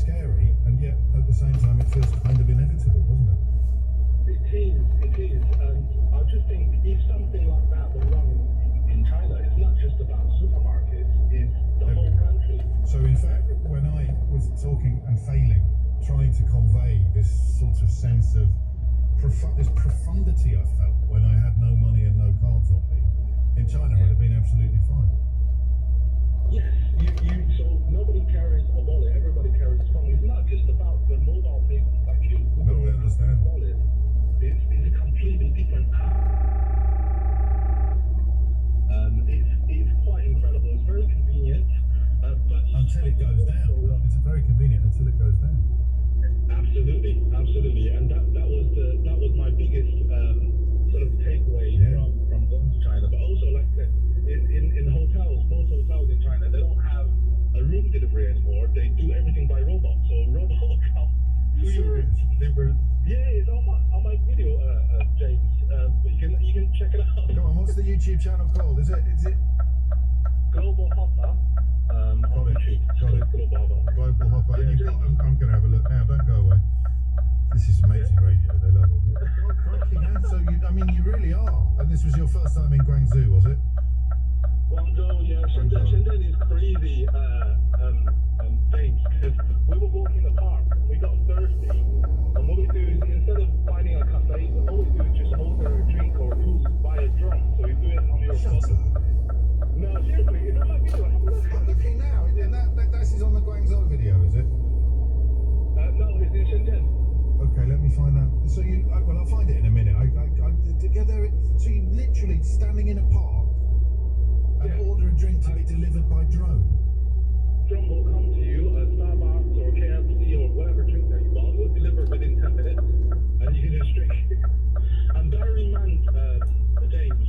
scary, and yet at the same time it feels kind of inevitable, doesn't it? It is, and I just think if something like that were wrong in China, it's not just about supermarkets, it's the whole country. So in fact, when I was talking and failing, trying to convey this sort of sense of this profundity I felt when I had no money and no cards on me, in China I'd have been absolutely fine. Yes, so nobody carries a wallet, everybody carries a phone. It's not just about the mobile payment like you. No, I understand. Wallet. It's a completely different it's quite incredible. It's very convenient, but until it goes down. It's very convenient until it goes down. Absolutely, and that was my biggest sort of takeaway from going to China. But also, like I said, in hotels, most hotels in China, they don't have a room delivery anymore. They do everything by robot. So robot will come to your deliver. Yeah, it's on my video, James. You can check it out. Go on, what's the YouTube channel called? Is it Global Hopper? On YouTube. Got it. Global Hopper. Global Hopper. Yeah, I'm going to have a look now. Don't go away. This is amazing radio. They love all this. Oh, crikey, man. So you really are. And this was your first time in Guangzhou, was it? Guangzhou, yeah. Shenzhen is crazy, James, because we were walking in the park, we got thirsty, and what we do is instead of finding a cafe, all we do is just order a drink or food via drone. So you do it on your phone. No, seriously, it's on my video. Have a look. I'm looking now. And this is on the Guangzhou video, is it? No, it's in Shenzhen. Okay, let me find that. So I'll find it in a minute. So you literally standing in a park and order a drink to be delivered by drone. Drone will come to you at Starbucks or KFC or whatever drink that you want. We'll deliver within 10 minutes, and you can just drink. And bear in mind, James,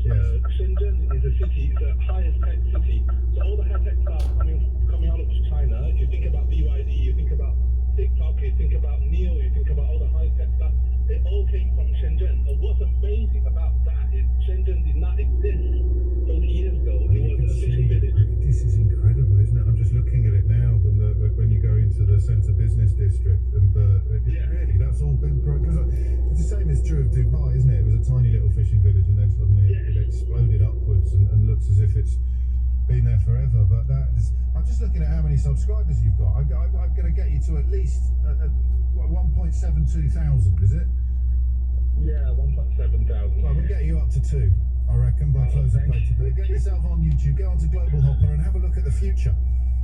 Shenzhen is a city, it's the highest tech city. So all the high tech stuff coming out of China. If you think about BYD, you think about TikTok, you think about NIO, you think about all the high tech stuff. It all came from Shenzhen. And what's amazing about that is Shenzhen did not exist 30 years ago. It was a fishing village. This is incredible, isn't it? I'm just looking at it now when you go into the centre business district, and really, that's all been great. Because it's the same is true of Dubai, isn't it? It was a tiny little fishing village, and then suddenly it exploded upwards and looks as if it's been there forever. But I'm just looking at how many subscribers you've got. I'm going to get you to at least 1.72 thousand, is it? Yeah, 1.7 thousand. Well, we'll get you up to 2, I reckon, by close of play today. Get yourself on YouTube, go onto Global Hopper and have a look at the future.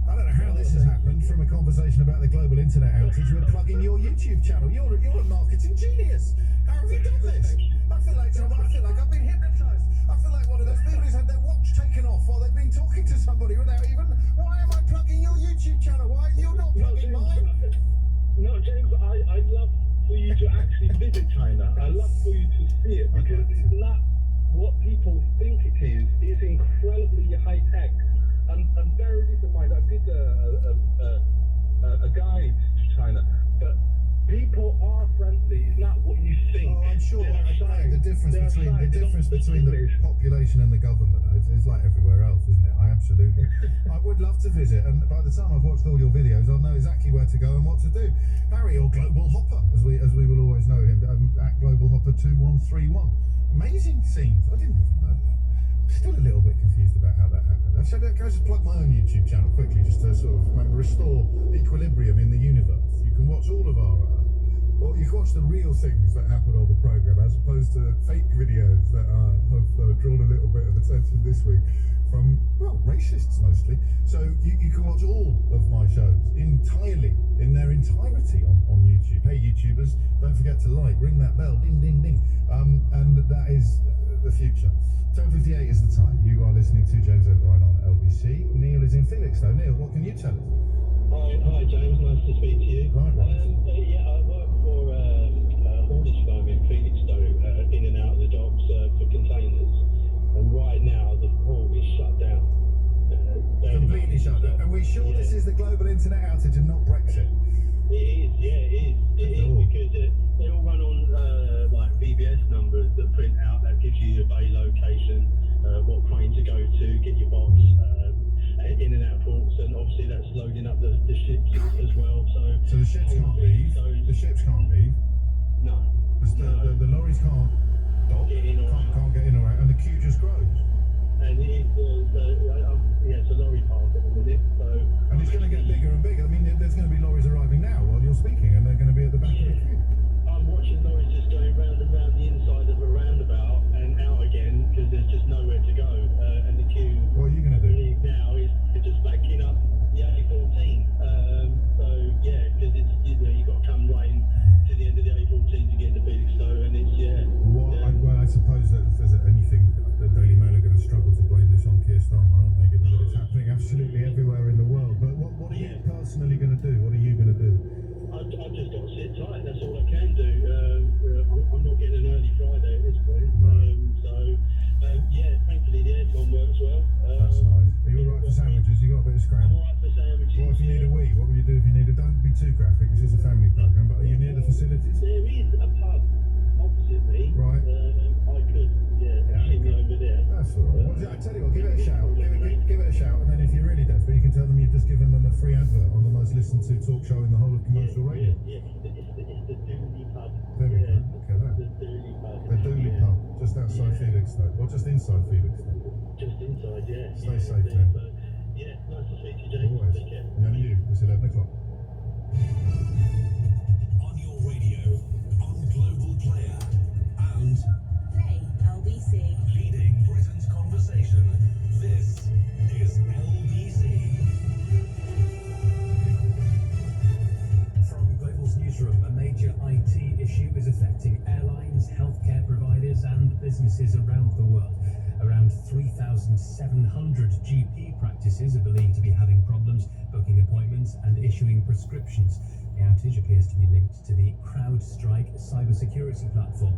I don't know how this has happened from a conversation about the global internet outage. We're plugging your YouTube channel. You're a marketing genius. How have you done this? I feel like I've been hypnotised. I feel like one of those people who's had their watch taken off while they've been talking to somebody without even. Why am I plugging your YouTube channel? Why are you not plugging mine? No, James, I'd love for you to actually visit China. I'd love for you to see it, because it's not what people think it is. It's incredibly high tech. And bear this in mind, I did a guide to China, but people are friendly. It's not what you think. Oh, I'm sure. The difference between the population and the government is like everywhere else, isn't it? I would love to visit, and by the time I've watched all your videos, I'll know exactly where to go and what to do. Harry, or Global Hopper, as we will always know him, at Global Hopper 2131. Amazing scenes. I didn't even know that. Still a little bit confused about how that happened. Can I just plug my own YouTube channel quickly, just to sort of restore equilibrium in the universe? You can watch all of our, or you can watch the real things that happen on the programme, as opposed to fake videos that have drawn a little bit of attention this week from, well, racists mostly. So you can watch all of my shows entirely, in their entirety on YouTube. Hey YouTubers, don't forget to like, ring that bell, ding, ding, ding. And that is the future. 10:58 is the time. You are listening to James O'Brien on LBC. Neil is in Felixstowe. Neil, what can you tell us? Hi James, nice to speak to you. Likewise. I work for a haulage firm in Felixstowe, in and out of the docks for containers. And right now the haul is shut down. Completely shut down. Are we sure this is the global internet outage and not Brexit? It is, because they all run on like VBS numbers that print out, that gives you your bay location, what crane to go to, get your box in and out ports, and obviously that's loading up the ships as well. So the ships can't leave. The ships can't leave. No. The lorries can't dock, Get in or out. can't get in or out, and the queue just grows. And it's a lorry park at the minute, so... And it's going to get bigger and bigger. I mean, there's going to be lorries arriving now while you're speaking, and they're going to be at the back of the queue. I'm watching lorries just going round and round the inside of a roundabout and out again, because there's just nowhere to go. And the queue... What are you going to do? now is just backing up the A14. So, yeah, because it's, you've got to come right to the end of the A14 to get into Felixstowe, and it's, I suppose that if there's anything, the Daily Mail are going to struggle to blame this on Keir Starmer, aren't they, given that it's happening absolutely everywhere in the world. But what are you personally going to do? What are you going to do? I've just got to sit tight, that's all I can do. I'm not getting an early Friday at this point. Thankfully the aircon works well. That's nice. Are you alright for sandwiches? You got a bit of scram? I'm alright for sandwiches. What if you need a wee? What will you do if you need a... Don't be too graphic, this is a family programme, but are you near the facilities? There is a pub opposite me. Right. I could, shimmy over there. That's alright. Well, I tell you what, give it a shout. Give it a shout, and then if you're really desperate, you can tell them you've just given them a free advert on the most listened to talk show in the whole of commercial radio. It's the Dooley pub. There we go. Look at that. The Dooley pub. The Dooley pub, just outside Felixstowe, or just inside Felixstowe. Just inside, yeah. Stay safe then. Nice to speak to you, James. Always. Take care. And you, it's 11 o'clock. On your radio, on Global Player, and Play LBC. leading Britain's conversation. This is LBC. From Global's newsroom, a major IT issue is affecting airlines, healthcare providers, and businesses around the world. Around 3,700 GP practices are believed to be having problems booking appointments and issuing prescriptions. The outage appears to be linked to the CrowdStrike cybersecurity platform.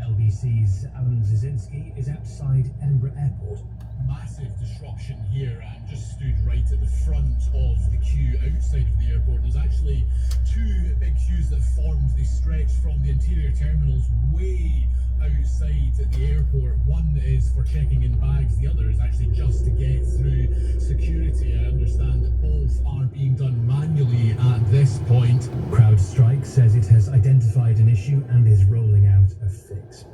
LBC's Alan Zizinski is outside Edinburgh Airport. Massive disruption here. I'm just stood right at the front of the queue outside of the airport. There's actually two big queues that formed. They stretch from the interior terminals way outside at the airport. One is for checking in bags, the other is actually just to get through security. I understand that both are being done manually at this point. CrowdStrike says it has identified an issue and is rolling out a fix.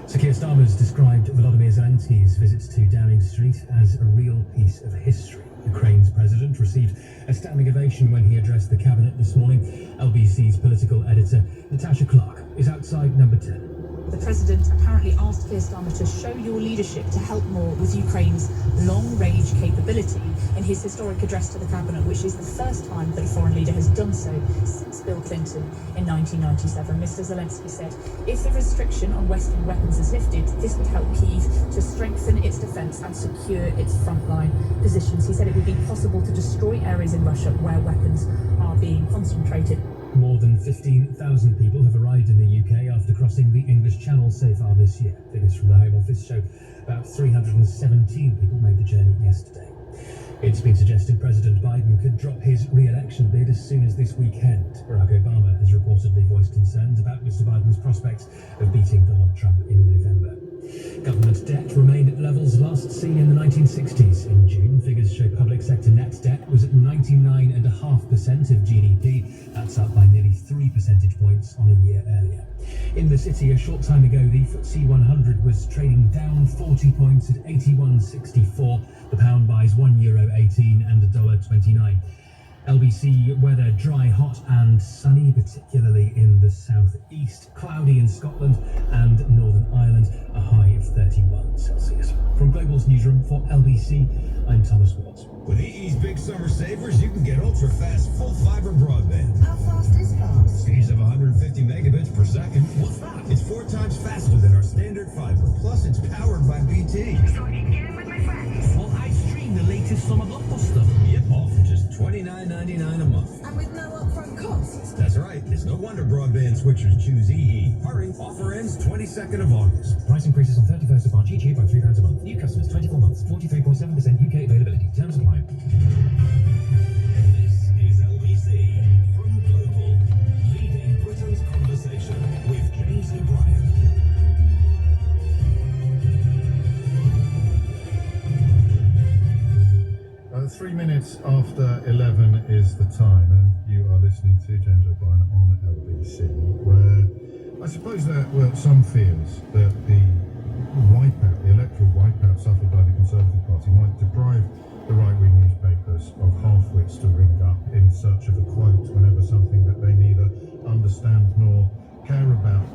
Sir Keir Starmer's described Volodymyr Zelensky's visits to Downing Street as a real piece of history. Ukraine's president received a standing ovation when he addressed the cabinet this morning. LBC's political editor Natasha Clark is outside number 10. The president apparently asked Keir Starmer to show your leadership to help more with Ukraine's long-range capability in his historic address to the cabinet, which is the first time that a foreign leader has done so since Bill Clinton in 1997. Mr. Zelensky said if the restriction on Western weapons is lifted, this would help Kyiv to strengthen its defence and secure its frontline positions. He said it would be possible to destroy areas in Russia where weapons are being concentrated. More than 15,000 people have arrived in the UK after crossing the English Channel so far this year. Figures from the Home Office show about 317 people made the journey yesterday. It's been suggested President Biden could drop his re-election bid as soon as this weekend. Barack Obama has reportedly voiced concerns about Mr. Biden's prospects of beating Donald Trump in November. Government debt remained at levels last seen in the 1960s. In June, figures show public sector net debt was at 99.5% of GDP. That's up by nearly 3 percentage points on a year earlier. In the city, a short time ago, the FTSE 100 was trading down 40 points at 81.64. The pound buys €1.18 and $1.29. LBC weather dry, hot and sunny, particularly in the southeast. Cloudy in Scotland and Northern Ireland, a high of 31 Celsius. From Global's newsroom for LBC, I'm Thomas Watts. With EE's big summer savers, you can get ultra-fast full fiber broadband. How fast is fast? Speeds of 150 megabits per second. What's that? It's 4 times faster than our standard fiber. Plus, it's powered by BT. So I can get in with my friends. Well, I stream the latest summer blockbuster. Yep, all for just $29.99 a month. And with no upfront costs. That's right. It's no wonder broadband switchers choose EE. Hurry, offer ends 22nd of August. Price increases on 31st of March each year by £3 a month. New customers, 24 months, 43.7% UK availability. Terms apply. This is LBC from Global, leading Britain's conversation with James O'Brien. 3 minutes after 11 listening to James O'Brien on LBC, where I suppose that, well, some fears that the wipeout, the electoral wipeout suffered by the Conservative Party might deprive the right-wing newspapers of half-wits to ring up in search of a quote whenever something that they neither understand nor care about.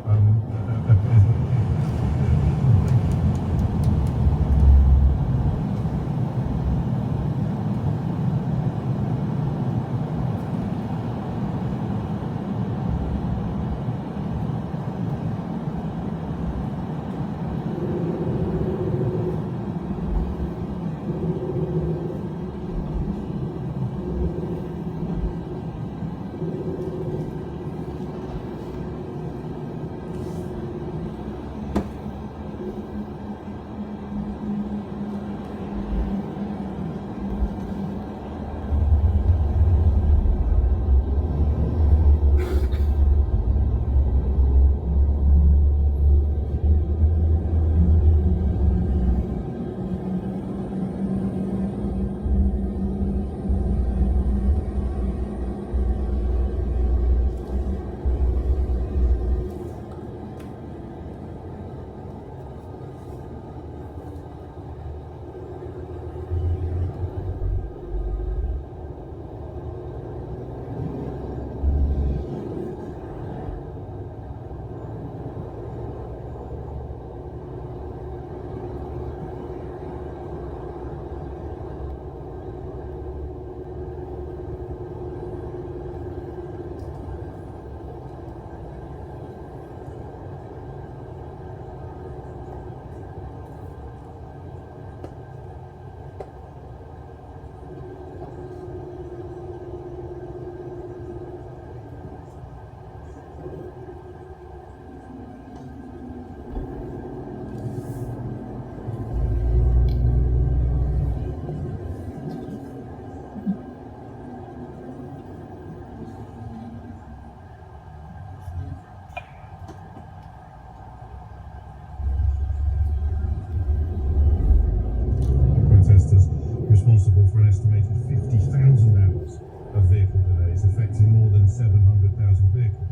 Responsible for an estimated 50,000 hours of vehicle delays, affecting more than 700,000 vehicles.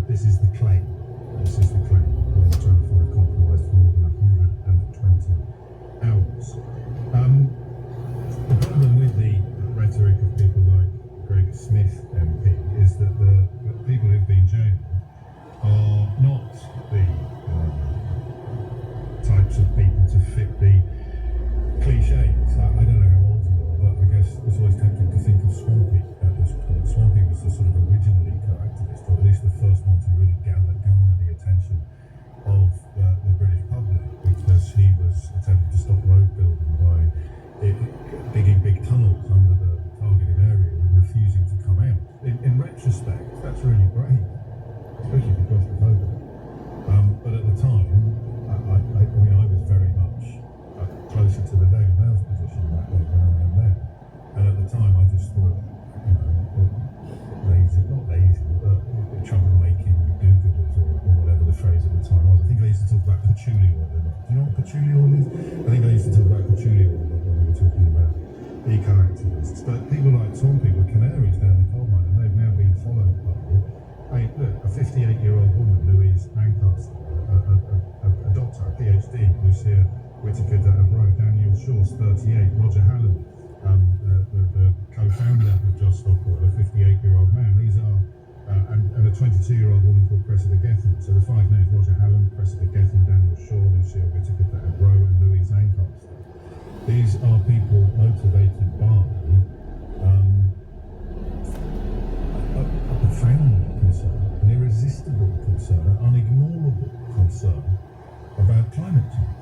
This is the claim. This is the claim. The 25 compromised for more than 120 hours. The problem with the rhetoric of people like Greg Smith MP is that the people who've been jailed are not the types of people to fit the cliches. I don't know how old you are, but I guess it's always tempting to think of Swampy at this point. Swampy was the sort of original eco-activist, or at least the first one to really garner the attention of the British public, because he was attempting to stop road building by digging big tunnels under the targeted area and refusing to come out. In retrospect, that's really brave, especially if you're claustrophobic. But at the time, I mean, I was very much closer to the Daily Mail's position back then than I am now. And at the time, I just thought, you know, not lazy, but troublemaking do-gooders, or whatever the phrase at the time was. I think I used to talk about patchouli oil a lot. Do you know what patchouli oil is? I think I used to talk about patchouli oil a lot when we were talking about eco-activists. But people like Swampy were canaries down the coal mine, and they've now been followed by, look, a 58-year-old woman, Louise Lancaster, a doctor, a PhD, Lucia Whittaker Rowe, Daniel Shaw's 38, Roger Hallam, the co-founder of Just Stop Oil, a 58-year-old man. These are, and a 22-year-old woman called Cressida Gethin. So the five names: Roger Hallam, Cressida Gethin, Daniel Shaw, Lucia Whittaker Rowe, and Louise Lancaster. These are people motivated by a profound concern, an irresistible concern, an unignorable concern about climate change.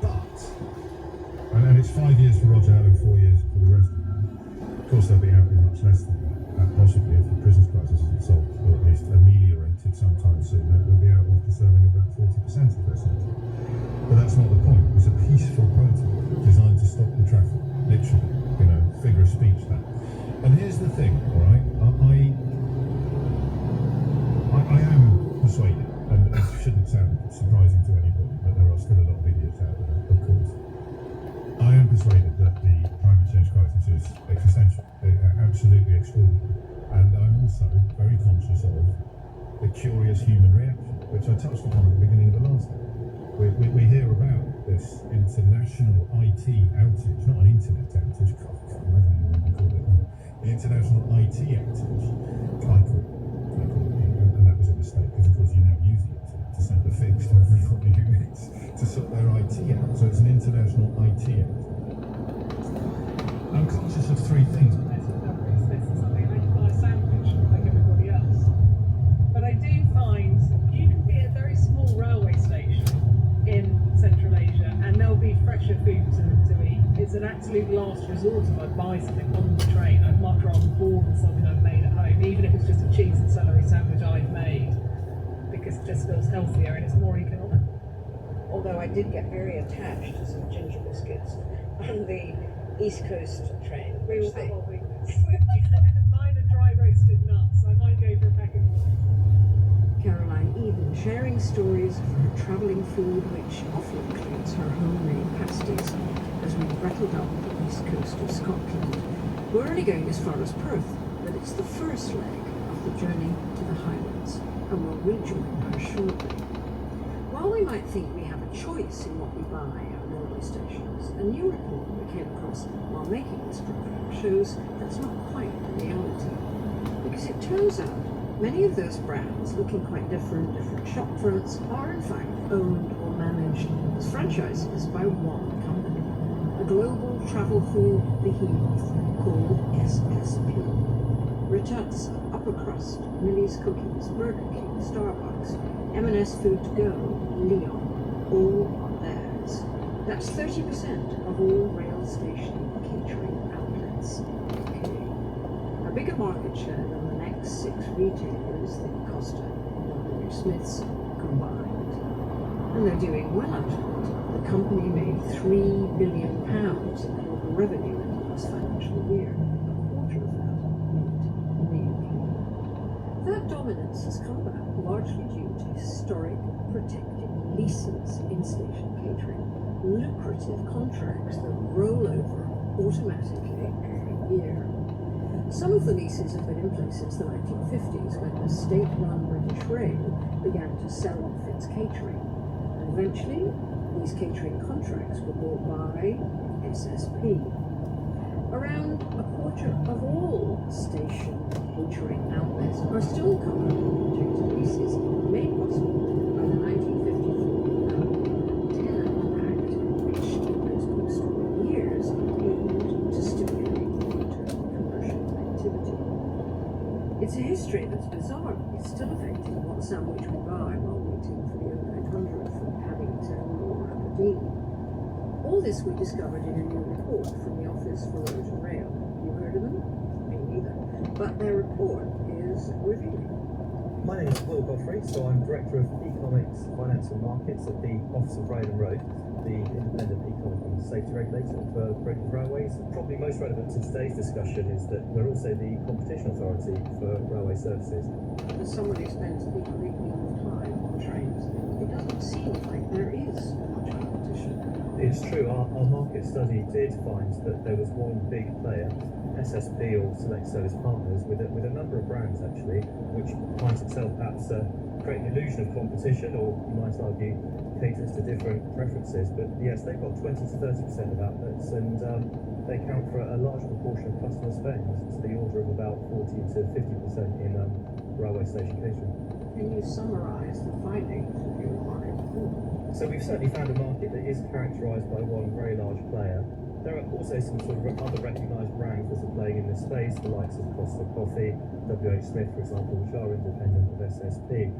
But, and it's 5 years for Roger Allen, 4 years for the rest of them. Of course, they'll be happy much less than that, possibly if the prisons crisis isn't solved, or at least ameliorated sometime soon. They'll be out after serving about 40% of their sentence. But that's not the point. It's a peaceful protest designed to stop the traffic, literally, you know, figure of speech that. And here's the thing, all right? I am persuaded, and it shouldn't sound surprising to anybody, but there are still a lot of idiots out there, of course. I am persuaded that the climate change crisis is existential. Absolutely. absolutely extraordinary. And I'm also very conscious of the curious human reaction, which I touched upon at the beginning of the last day. We hear about this international IT outage, not an internet outage, God, I can't imagine anyone would call it that. The international IT outage, I call it, and that was a mistake, because of course you now use the internet to send a fix to everybody who needs to sort their IT out. So it's an international IT outage. I'm conscious of three things. But I do find you can be at a very small railway station in Central Asia and there'll be fresher food to eat. It's an absolute last resort if I buy something on the train. I'd much rather board with something I've made at home, even if it's just a cheese and celery sandwich I've made, because it just feels healthier and it's more economic. Although I did get very attached to some ginger biscuits on the East Coast train. We all have our weakness. Mine are dry roasted nuts. I might go for a packet of them. Caroline Eden sharing stories of her travelling food, which often includes her homemade pasties, as we rattled up the east coast of Scotland. We're only going as far as Perth, but it's the first leg of the journey to the Highlands, and we'll rejoin her shortly. While we might think we have a choice in what we buy at railway stations, a new report we came across while making this program shows that's not quite the reality. Because it turns out many of those brands, looking quite different shop fronts, are in fact owned or managed as franchises by one company, a global travel food behemoth called SSP. Ritazza, Upper Crust, Millie's Cookies, Burger King, Starbucks, M&S Food to Go, Leon, all are theirs. That's 30% of all rail station catering outlets. Okay. A bigger market share than the next 6 retailers than Costa and WH Smith's combined. And they're doing well out of it. The company made £3 billion in global revenue in the last financial year, a quarter of that made in the UK. That dominance has come back largely due to historic protected leases in station catering, lucrative contracts that roll over automatically every year. Some of the leases have been in place since the 1950s when the state-run British Rail began to sell off its catering. And eventually, these catering contracts were bought by SSP. Around a quarter of all station catering outlets are still covered with protected leases made possible by the 1954 Act, which in those post-war years aimed to stimulate long-term commercial activity. It's a history that's bizarre, but it's still affecting what sandwich we buy while waiting for the 0900 from Paddington or Aberdeen. All this we discovered in a new report from the Office for Road and Rail. You heard of them? Me neither. But their report is revealing. My name is Will Godfrey, so I'm Director of Economics, Finance and Markets at the Office of Rail and Road, the independent economic and safety regulator for British Railways. Probably most relevant to today's discussion is that we're also the competition authority for railway services. As someone who spends a great deal of time on trains, it doesn't seem like there is much competition. It's true, our market study did find that there was one big player, SSP or Select Service Partners, with a number of brands actually, which finds itself perhaps creating an illusion of competition, or you might argue caters to different preferences. But yes, they've got 20 to 30% of outlets, and they account for a large proportion of customer spend, to the order of about 40 to 50% in railway station catering. Can you summarise the findings of your market report? So we've certainly found a market that is characterised by one very large player. There are also some sort of other recognised brands that are playing in this space, the likes of Costa Coffee, WH Smith, for example, which are independent of SSP.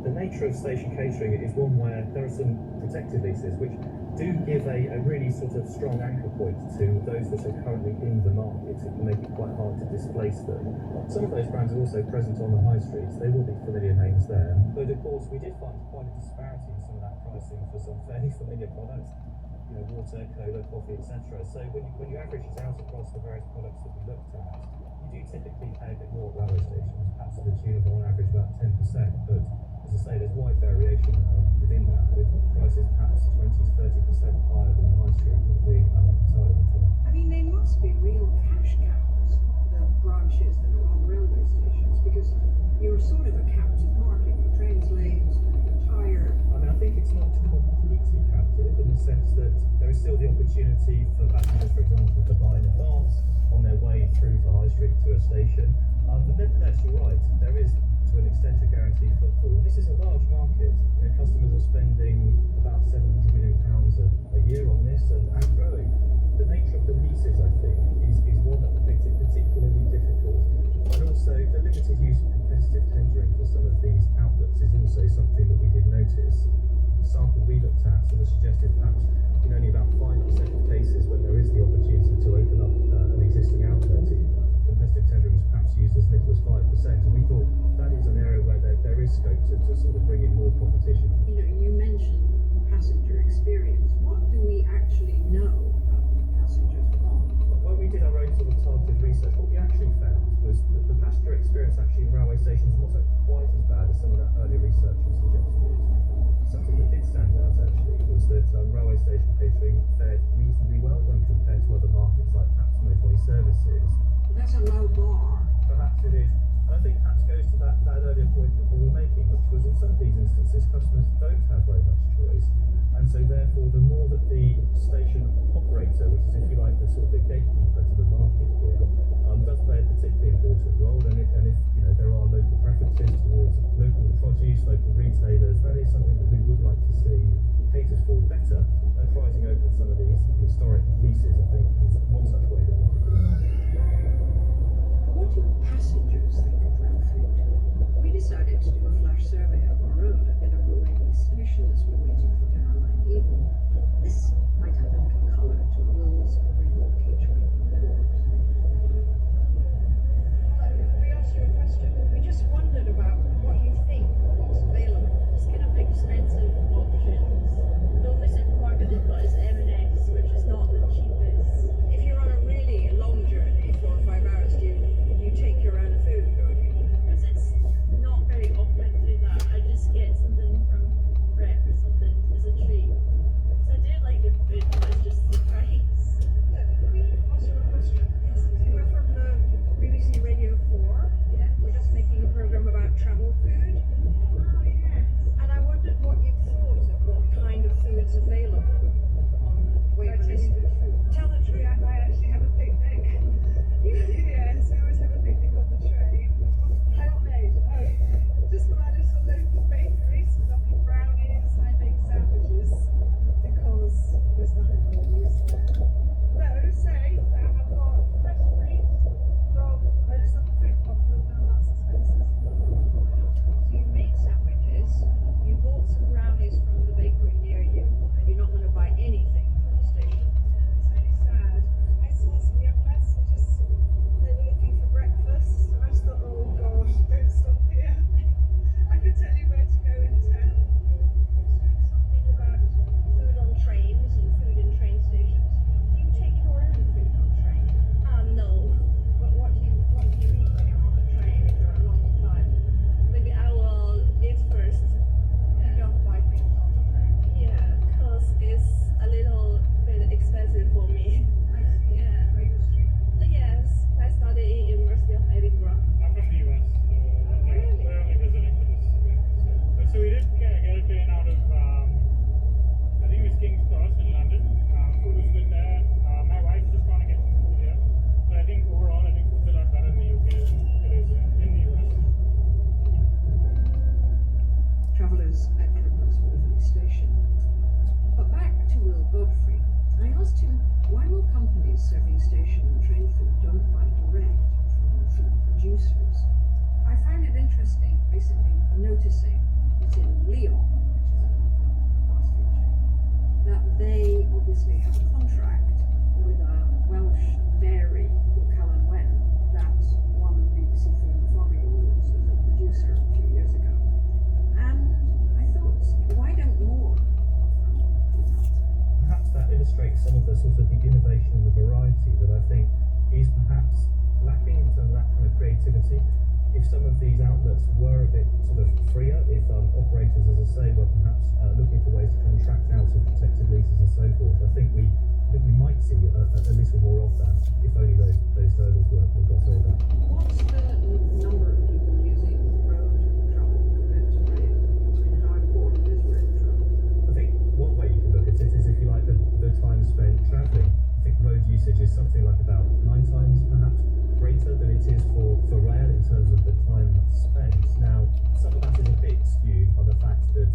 The nature of station catering is one where there are some protected leases, which do give a really sort of strong anchor point to those that are currently in the market. It can make it quite hard to displace them. Some of those brands are also present on the high streets. They will be familiar names there. But of course, we did find quite a disparity in some of that pricing for some fairly familiar products. You know, water, cola, coffee, etc. So when you average it out across the various products that we looked at, you do typically pay a bit more at railway stations, perhaps to the tune of on average about 10%. But as I say, there's wide variation within that, with prices perhaps 20 to 30% higher than the high street being entirely on top. I mean, they must be real cash cows, the branches that are on railway stations, because you're sort of a captive market. Your train's late, you're tired. I mean, I think it's not completely captive in the sense that there is still the opportunity for passengers, for example, to buy in advance on their way through the high street to a station. But nevertheless, you're right, there is to an extent a guaranteed footfall. This is a large market. Customers are spending about £700 million a year on this and growing. The nature of the leases, I think, is one that makes it particularly difficult. And also, the limited use of competitive tendering for some of these outlets is also something that we did notice. The sample we looked at sort of suggested perhaps in only about 5% of cases when there is the opportunity to open up an existing outlet, competitive tendering is perhaps used as little as 5%. And we thought that is an area where there is scope to sort of bring in more competition. You know, you mentioned passenger experience. What do we actually know about what passengers want? When we did our own sort of targeted research, what we actually found was that the passenger experience actually in railway stations wasn't quite as bad as some of that earlier research had suggested. Something that did stand out actually was that railway station catering fared reasonably well when compared to other markets like perhaps motorway services. That's a low bar. Perhaps it is. And I think perhaps goes to that earlier point that we were making, which was in some of these instances customers don't have very much choice. And so therefore the more that the station operator, which is if you like the sort of the gatekeeper to the market here, does play a particularly important role, and if you know there are local preferences towards local produce, local retailers, that is something that we would like to see catered for better. And prizing open some of these historic leases, I think, is one such way that we could do that. What do passengers think of rail food? We decided to do a flash survey of our own at Edinburgh railway station as we're waiting for Caroline Eden. This might add a little colour to Will's rail catering report. We asked you a question. We just wondered about what you think, what's available. It's kind of expensive options. The only supermarket they've got is M&S, which is not the cheapest. If you're on a really long journey, 4 or 5 hours, do you take your own food, or do you? Because it's not very often I do that. I just get something from Prep or something as a treat. So I do like the food, but it's just the price. We asked you a question. Yes. We're from the BBC Radio 4. Yeah. We're just making a programme about travel food. Oh, yes. And I wondered what you thought of what kind of food's available on Waverley. Tell the truth. I actually have a picnic. Yes, we always have a picnic on the train. Homemade. Oh, just from our little local bakery, some lovely brownies. I make sandwiches because there's nothing more use there. No, say that I've got fresh fruit from a little fruit popular now, that's expensive. So you make sandwiches, you bought some brownies from the bakery near you, and you're not going to buy anything from the station. It's really sad. I saw some young lads who just, they were looking for breakfast, and I just thought, oh gosh, don't stop here. I could tell you where to go in town. Something about food on trains and food in train stations. Do you take your own food on train? No. But what do you eat when you're on a train for a long time? Maybe I will eat first. You don't buy things on the train. Yeah, because it's a little bit expensive for me. I see. Yeah. Are you a student? Yes, I studied in University of Edinburgh. I'm from the US, so really? we're only visiting for this week. So we did get a train out of, I think it was King's Cross in London. Food was good there. My wife's just gone to get some food here. But I think overall, food's a lot better in the UK than it is in the US. Travellers at Edinburgh's Waverley Station. But back to Will Godfrey. I asked him why more companies serving station and train food don't buy direct from food producers. I found it interesting recently noticing that in Lyon, which is a fast food chain, that they obviously have a contract with a Welsh dairy called Callan Wen that won the BBC Food and Farming Awards as a producer a few years ago. And I thought, why don't more of them do that? Perhaps that illustrates some of the sort of the innovation and the variety that I think is perhaps lacking in terms of that kind of creativity. If some of these outlets were a bit sort of freer, if operators, as I say, were perhaps looking for ways to contract out of protected leases and so forth, I think we I think we might see a little more of that if only those hurdles were got over. What's the number of people using road travel compared to rail? And how important is rail travel? I think one way you can look at it is if you like the time spent travelling. I think road usage is something like about 9 times perhaps greater than it is for rail in terms of the time spent. Now, some of that is a bit skewed by the fact that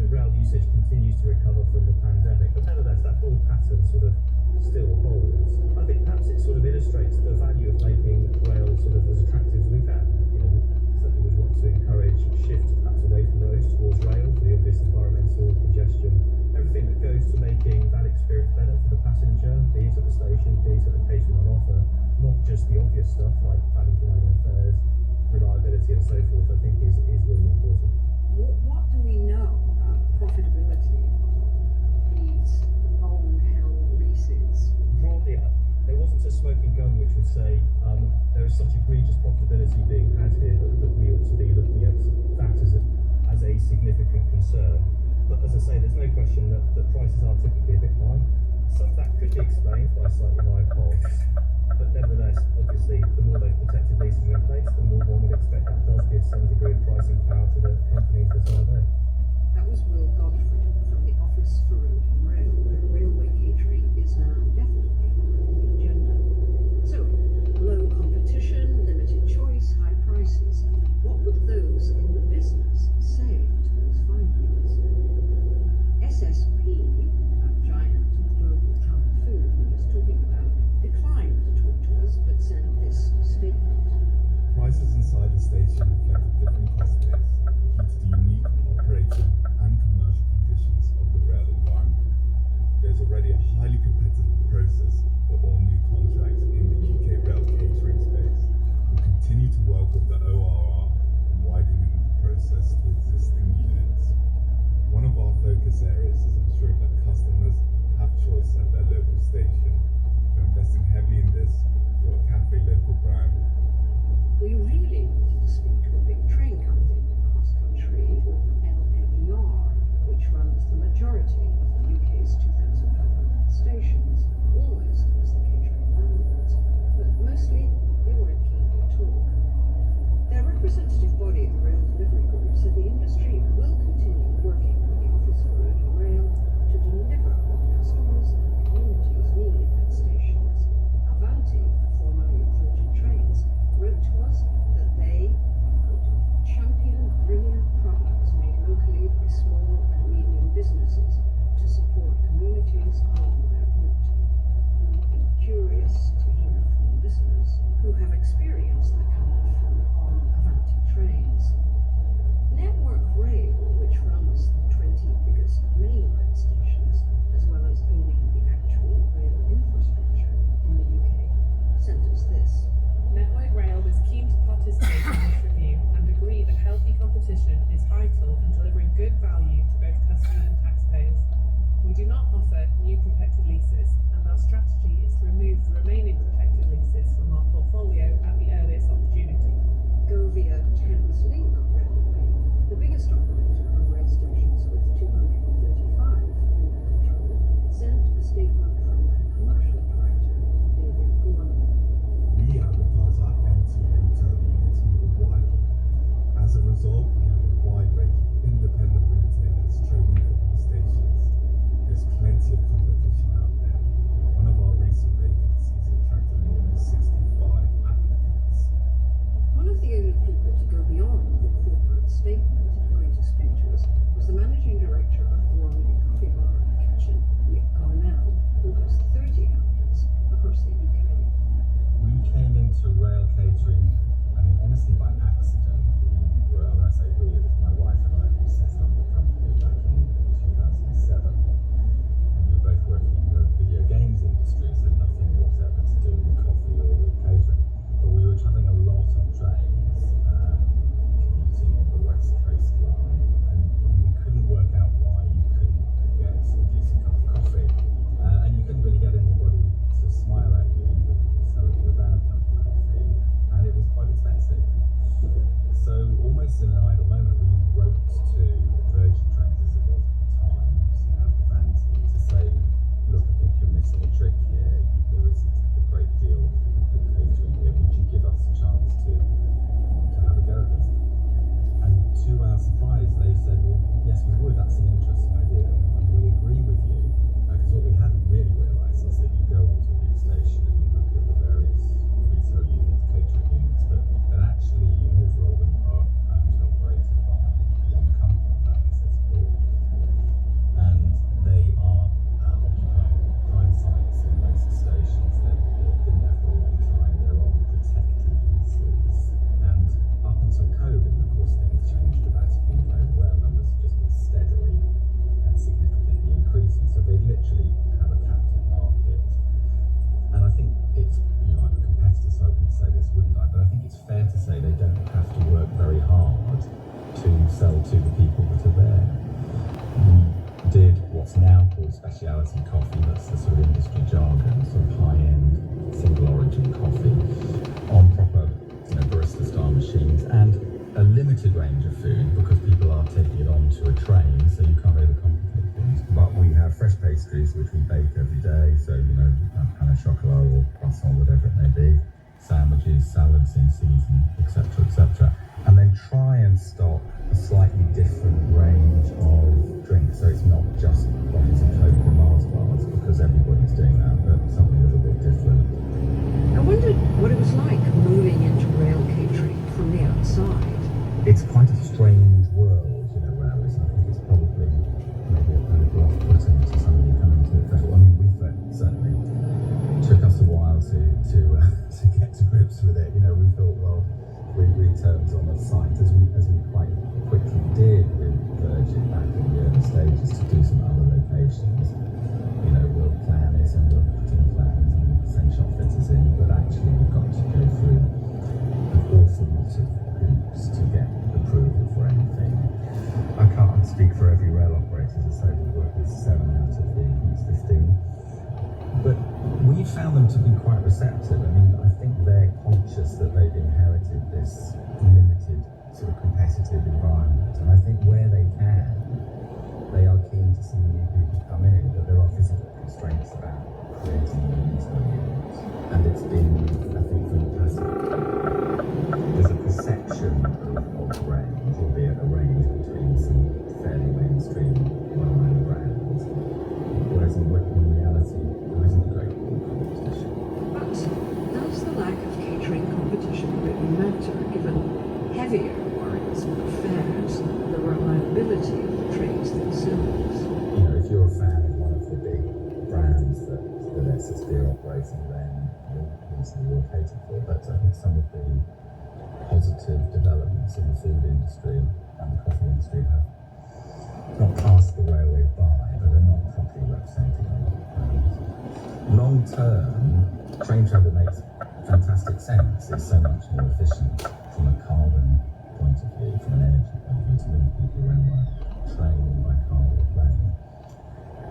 rail usage continues to recover from the pandemic, but nevertheless that broad pattern sort of still holds. I think perhaps it sort of illustrates the value of making rail sort of as attractive as we can. Certainly would want to encourage shift perhaps away from roads towards rail for the obvious environmental congestion. Everything that goes to making that experience better for the passenger, be it at the station, be it at the catering on offer, not just the obvious stuff like value for money on fares, reliability and so forth, I think is really important. What do we know about the profitability of these long-held leases? Broadly, there wasn't a smoking gun which would say there is such egregious profitability being had here that we ought to be looking at that as a significant concern. But as I say, there's no question that prices are typically a bit high. Some of that could be explained by slightly higher costs, but nevertheless, obviously, the more those protected leases are in place, the more one would expect that does give some degree of pricing power to the companies that are there. That was Will Godfrey from the Office for Road and Rail, where railway catering is now definitely on the agenda. So, low competition, limited choice, high prices. What would those in the business say to those findings? SSP, a giant of global junk food we're just talking about, declined to talk to us but sent this statement. Prices inside the station reflect a different cost base due to the unique operating and commercial conditions of the rail environment. There's already a highly competitive process for all new contracts in the UK rail catering space. We'll continue to work with the ORR on widening the process to existing units. One of our focus areas is ensuring that customers have choice at their local station. We're investing heavily in this for a cafe local brand. We really wanted to speak to a big train company across country, LMER, which runs the majority of the UK's 2,500 stations, almost as the catering landlords, but mostly they weren't keen to talk. Their representative body, the Rail Delivery Group, said the industry will continue working with the Office for Road and Rail to deliver what customers and communities need at stations. Avanti, formerly Virgin Trains, wrote to us that they, quote, champion brilliant products made locally by small and medium businesses to support communities along their route. We'd be curious to hear from listeners who have experienced that kind of fun on Avanti trains. Network Rail, which runs the 20 biggest mainline stations, as well as owning the actual rail infrastructure in the UK, sent us this. Network Rail was keen to participate in this review and agree that healthy competition is vital in delivering good value to both customers and taxpayers. We do not offer new protected leases, and our strategy is to remove the remaining protected leases from our portfolio at the earliest opportunity. Govia Thames Link Railway, the biggest operator of rail stations with 235 under control, sent a statement from their commercial director, David Gorman. We advertise our empty retail units more widely. As a result, we have a wide range of independent retailers trading from our stations. There's plenty of competition out there. One of our recent vacancies attracted more than 65 applicants. One of the only people to go beyond the corporate statement in going to speak to us was the managing director of Gourmet Coffee Bar and Kitchen, Nick Garnell, who has 30 outlets across the UK. We came into rail catering, I mean, honestly by accident. When I say we, it was my wife and I who set up the company back in 2007. And we were both working in the video games industry, so nothing whatever to do with coffee or with catering. But we were travelling a lot on trains, commuting on the West Coast yes, we would. That's an interesting idea. And we agree with you, because what we hadn't really realised is that you go onto a big station and you look at the various retail units, catering units, but actually an awful lot of them are owned and operated by one company, that is Paul. And they are occupying prime sites in most of the stations. They've been there for a long time. They're on protected leases. And up until COVID, of course, things changed dramatically. Rail numbers have just been steadily and significantly increasing. So they literally have a captive market. And I think it's, I'm a competitor, so I wouldn't say this, wouldn't I? But I think it's fair to say they don't have to work very hard to sell to the people that are there. We did what's now called specialty coffee, that's the sort of industry jargon, sort of high-end, single origin coffee, on proper barista style machines, and a limited range of food because people are taking it onto a train, so you can't overcomplicate things. But we have fresh pastries which we bake every day, so pain au chocolat or croissant, whatever it may be, sandwiches, salads in season, etc., etc. And then try and stock a slightly different range of drinks, so it's not just bottles of Coke or Mars bars, because everybody's doing that, but something a little bit different. I wondered what it was like moving into rail catering from the outside. It's quite a strange world, railways, and I think it's probably maybe a little off-putting to somebody coming to it. I mean, we certainly took us a while to get to grips with it. We thought, well, we agreed terms on the site, as we quite quickly did with Virgin back in the early stages, to do some other locations. We'll plan it and we'll put in plans and we'll send shop fitters in, but actually we've got to go through an awful lot of hoops to get approval for anything. I can't speak for every rail operator, as I say, we work with 7 out of the 15. But we found them to be quite receptive. I mean, I think they're conscious that they've inherited this limited sort of competitive environment, and I think where they can, they are keen to see new people come in, but there are physical constraints about creating new retail units. And it's been, I think, from the past, there's a perception of range, albeit a range between some fairly mainstream, well-known brands, whereas in reality, there isn't a great deal of competition. But does the lack of catering competition really matter, given heavier worries about fares and the reliability of the trains themselves? If you're a fan of one of the big brands that SSB are operating, then you're catered for. But I think some of the positive developments in the food industry and the coffee industry have not passed the railway by, but they're not properly represented on the brands. Long term, train travel makes fantastic sense. It's so much more efficient from a carbon point of view, from an energy point of view, to move people around by train or by car or plane.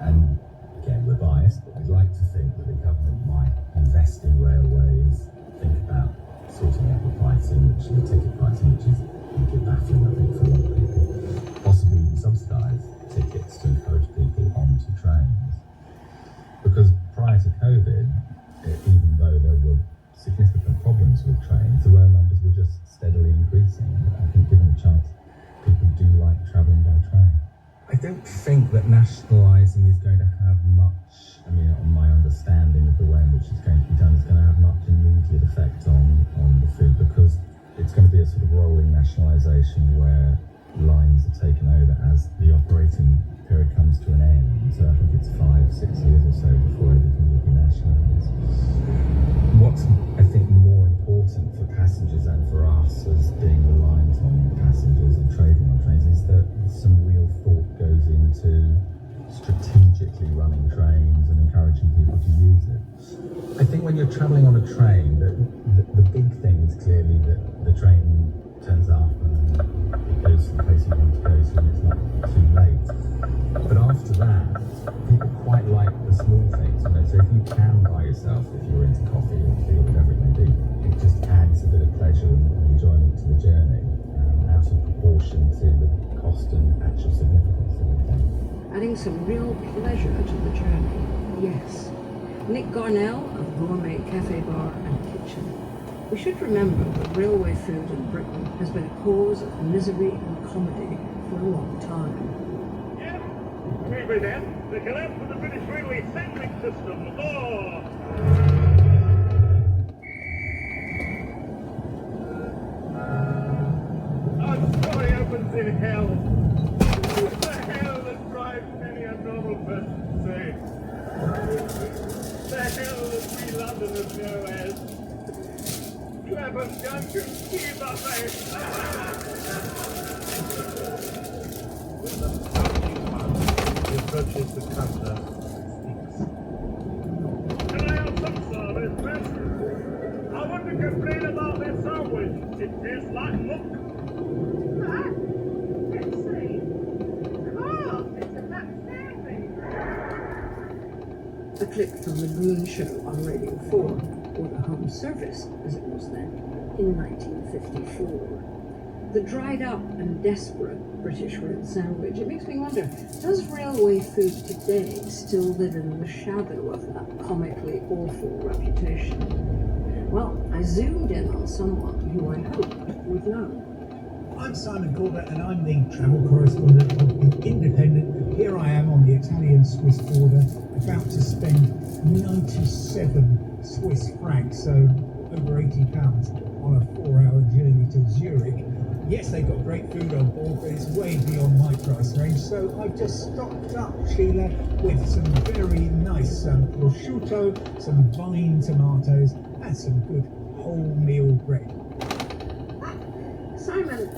And again, we're biased, but we'd like to think that the government might invest in railways, think about sorting out the pricing, the ticket pricing, which is a bit baffling, I think, for a lot of people. Possibly even subsidise tickets to encourage people onto trains. Because prior to COVID, even though there were significant problems with trains, the rail numbers were just steadily increasing. I think given a chance, people do like travelling by train. I don't think that nationalising is going to have much, on my understanding of the way in which it's going to be done, is going to have much immediate effect on the food, because it's going to be a sort of rolling nationalisation where lines are taken over as the operating period comes to an end. So I think it's 5-6 years or so before everything will be nationalised. What's, I think, more important for passengers and for us as being reliant on passengers and trading on trains is that some real thought goes into strategically running trains and encouraging people to use it. I think when you're travelling on a train, the big thing is clearly that the train turns up and it goes to the place you want to go to and it's not too late. But after that, people quite like the small things. So if you can buy yourself, if you're into coffee or tea or whatever it may be, it just adds a bit of pleasure and enjoyment to the journey, out of proportion to the cost and actual significance of the thing. Adding some real pleasure to the journey, yes. Nick Garnell of Gourmet Cafe Bar and Kitchen. We should remember that railway food in Britain has been a cause of misery and comedy for a long time. We present the collapse of the British Railway sandwich system. I'm sorry, opens in hell. The hell that drives many a normal person insane. The hell that we Londoners know as Clapham Junction Tea Buffet. He approaches the counter. Can I have some service, miss? I want to complain about this sandwich. It tastes like muck. A clip from the Green Show on Radio 4, or the Home Service as it was then, in 1954. The dried up and desperate British Rail sandwich. It makes me wonder, does railway food today still live in the shadow of that comically awful reputation? Well, I zoomed in on someone who I hoped would know. I'm Simon Corbett and I'm the travel correspondent of The Independent. Here I am on the Italian-Swiss border, about to spend 97 Swiss francs, so over £80 on a 4-hour journey to Zurich. Yes, they've got great food on board, but it's way beyond my price range, so I've just stocked up, Sheila, with some very nice prosciutto, some vine tomatoes, and some good wholemeal bread. Simon,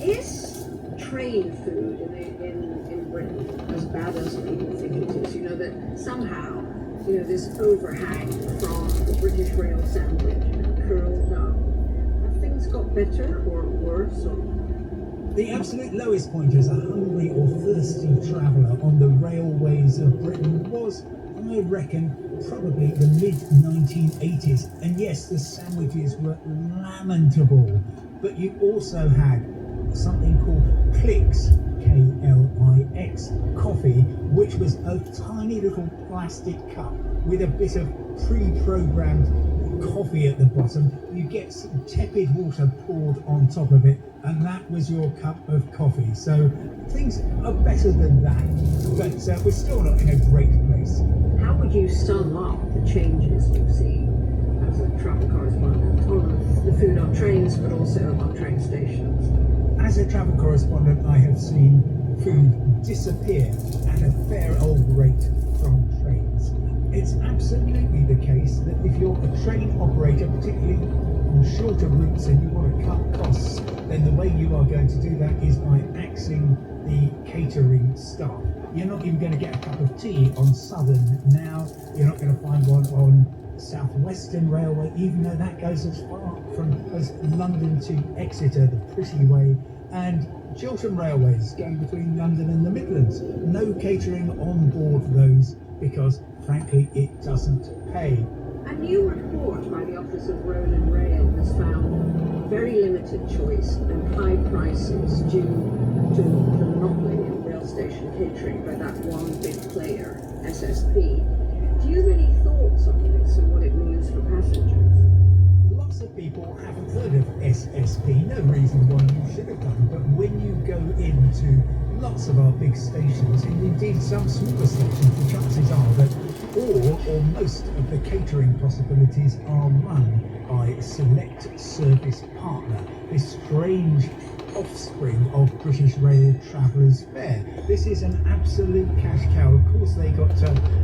is train food in Britain as bad as people think it is? You know, that somehow, this overhang from the British Rail sandwich curled up. Have things got better or worse? The absolute lowest point as a hungry or thirsty traveller on the railways of Britain was, I reckon, probably the mid-1980s. And yes, the sandwiches were lamentable. But you also had something called Klix, K-L-I-X, coffee, which was a tiny little plastic cup with a bit of pre-programmed coffee at the bottom. You get some tepid water poured on top of it, and that was your cup of coffee. So things are better than that, but we're still not in a great place. How would you sum up the changes you've seen as a travel correspondent on the food on trains, but also on train stations? As a travel correspondent, I have seen food disappear at a fair old rate from trains. It's absolutely the case that if you're a train operator, particularly on shorter routes, and you want to cut costs, then the way you are going to do that is by axing the catering staff. You're not even going to get a cup of tea on Southern now. You're not going to find one on South Western Railway, even though that goes as far as London to Exeter, the pretty way, and Chiltern Railways going between London and the Midlands. No catering on board those because, frankly, it doesn't pay. A new report by the Office of Road and Rail has found very limited choice and high prices due to the monopoly in rail station catering by that one big player, SSP. Do you have any thoughts on this and what it means for passengers? Lots of people haven't heard of SSP, no reason why you should have done, but when you go into lots of our big stations, and indeed some smaller stations, the chances are that all or most of the catering possibilities are run by a select service partner, this strange offspring of British Rail Travellers' Fare. This is an absolute cash cow. Of course, they got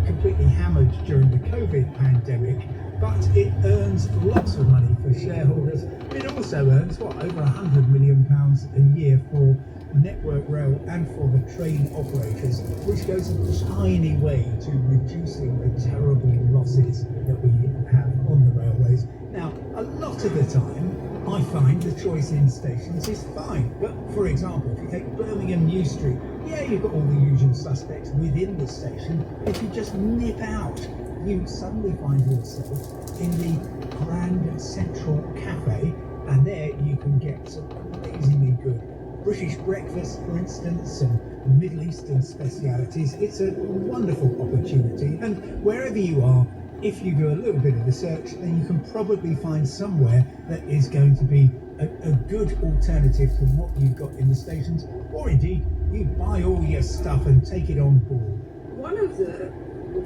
completely hammered during the COVID pandemic, but it earns lots of money for shareholders. It also earns, over £100 million a year for Network Rail and for the train operators, which goes a tiny way to reducing the terrible losses that we have on the railways. Now, a lot of the time, I find the choice in stations is fine. But for example, if you take Birmingham New Street, yeah, you've got all the usual suspects within the station. If you just nip out, you suddenly find yourself in the Grand Central Cafe, and there you can get some amazingly good British breakfast, for instance, and Middle Eastern specialities. It's a wonderful opportunity, and wherever you are, if you do a little bit of research, then you can probably find somewhere that is going to be a good alternative to what you've got in the stations, or indeed you buy all your stuff and take it on board. One of the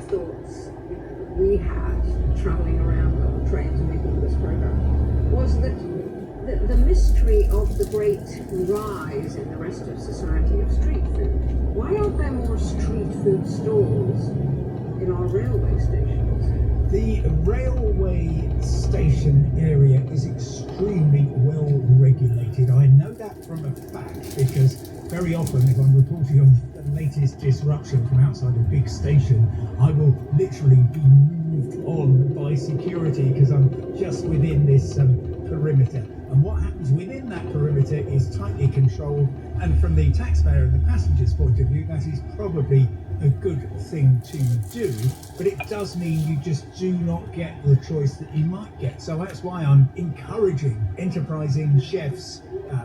thoughts we had travelling around on trains and making this program was that the mystery of the great rise in the rest of society of street food. Why aren't there more street food stalls in our railway stations? The railway station area is extremely well regulated. I know that from a fact because very often if I'm reporting on the latest disruption from outside a big station, I will literally be moved on by security because I'm just within this perimeter. And what happens within that perimeter is tightly controlled, and from the taxpayer and the passenger's point of view, that is probably a good thing to do, but it does mean you just do not get the choice that you might get. So that's why I'm encouraging enterprising chefs,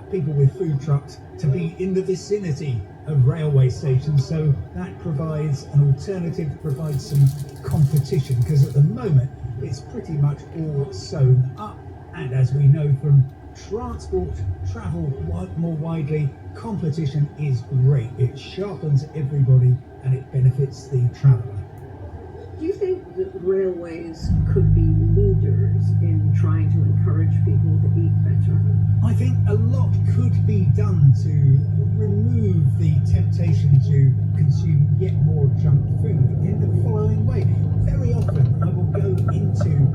people with food trucks, to be in the vicinity of railway stations, so that provides an alternative, provides some competition, because at the moment it's pretty much all sewn up. And as we know from transport, travel more widely, competition is great. It sharpens everybody and it benefits the traveller. Do you think that railways could be leaders in trying to encourage people to eat better? I think a lot could be done to remove the temptation to consume yet more junk food in the following way. Very often I will go into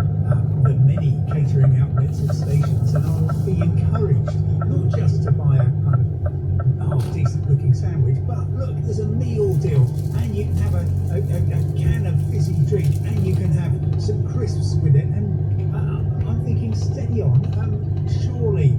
the many catering outlets at stations and I'll be encouraged not just to buy a kind of half-decent looking sandwich, but look, there's a meal deal and you can have a can of fizzy drink and you can have some crisps with it, and I'm thinking steady on, surely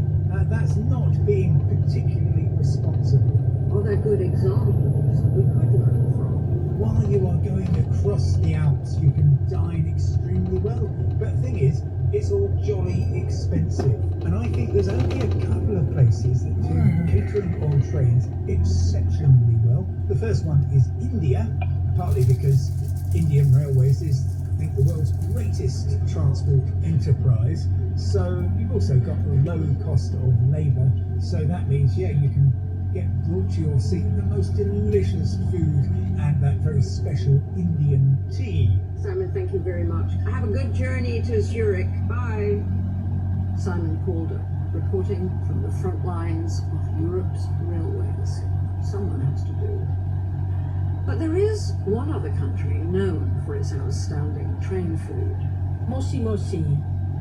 that's not being particularly responsible. Are there good examples we could learn from? While you are going across the Alps, you can dine extremely well, but the thing is, it's all jolly expensive. And I think there's only a couple of places that do catering on trains exceptionally well. The first one is India, partly because Indian Railways is, I think, the world's greatest transport enterprise. So you've also got the low cost of labour. So that means, yeah, you can get brought to your seat the most delicious food and that very special Indian tea. Simon, thank you very much. Have a good journey to Zurich. Bye. Simon Calder, reporting from the front lines of Europe's railways. Someone has to do. But there is one other country known for its outstanding train food. Moshi Moshi.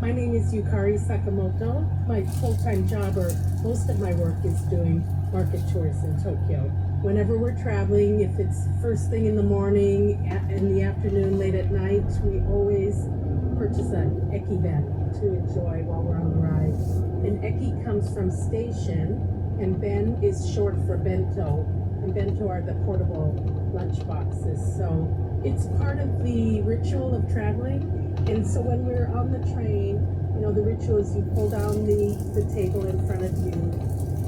My name is Yukari Sakamoto. My full-time job, or most of my work, is doing market tours in Tokyo. Whenever we're traveling, if it's first thing in the morning, in the afternoon, late at night, we always purchase an ekiben to enjoy while we're on the ride. And eki comes from station, and ben is short for bento, and bento are the portable lunch boxes. So it's part of the ritual of traveling. And so when we're on the train, you know, the ritual is you pull down the table in front of you.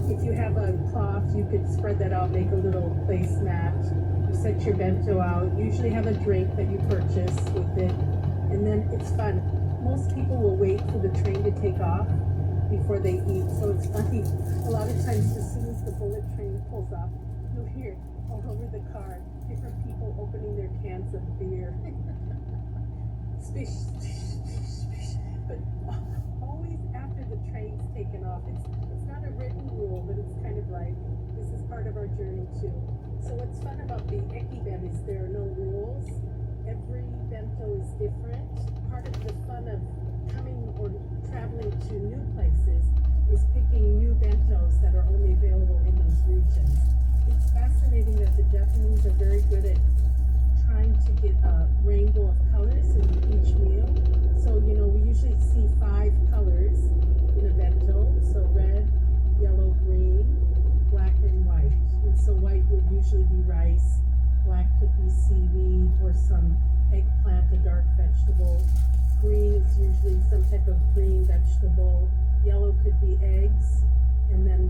If you have a cloth, you could spread that out, make a little placemat. You set your bento out, usually have a drink that you purchase with it, and then it's fun. Most people will wait for the train to take off before they eat, so it's funny. A lot of times, as soon as the bullet train pulls off, you'll hear all over the car different people opening their cans of beer. But always after the train's taken off. It's not a written rule, but it's kind of like, this is part of our journey too. So what's fun about the ekiben is there are no rules. Every bento is different. Part of the fun of coming or traveling to new places is picking new bentos that are only available in those regions. It's fascinating that the Japanese are very good at trying to get a rainbow of colors in each meal. So, you know, we usually see 5 colors in a bento. So red, yellow, green, black, and white. And so white would usually be rice, black could be seaweed or some eggplant, a dark vegetable. Green is usually some type of green vegetable. Yellow could be eggs. And then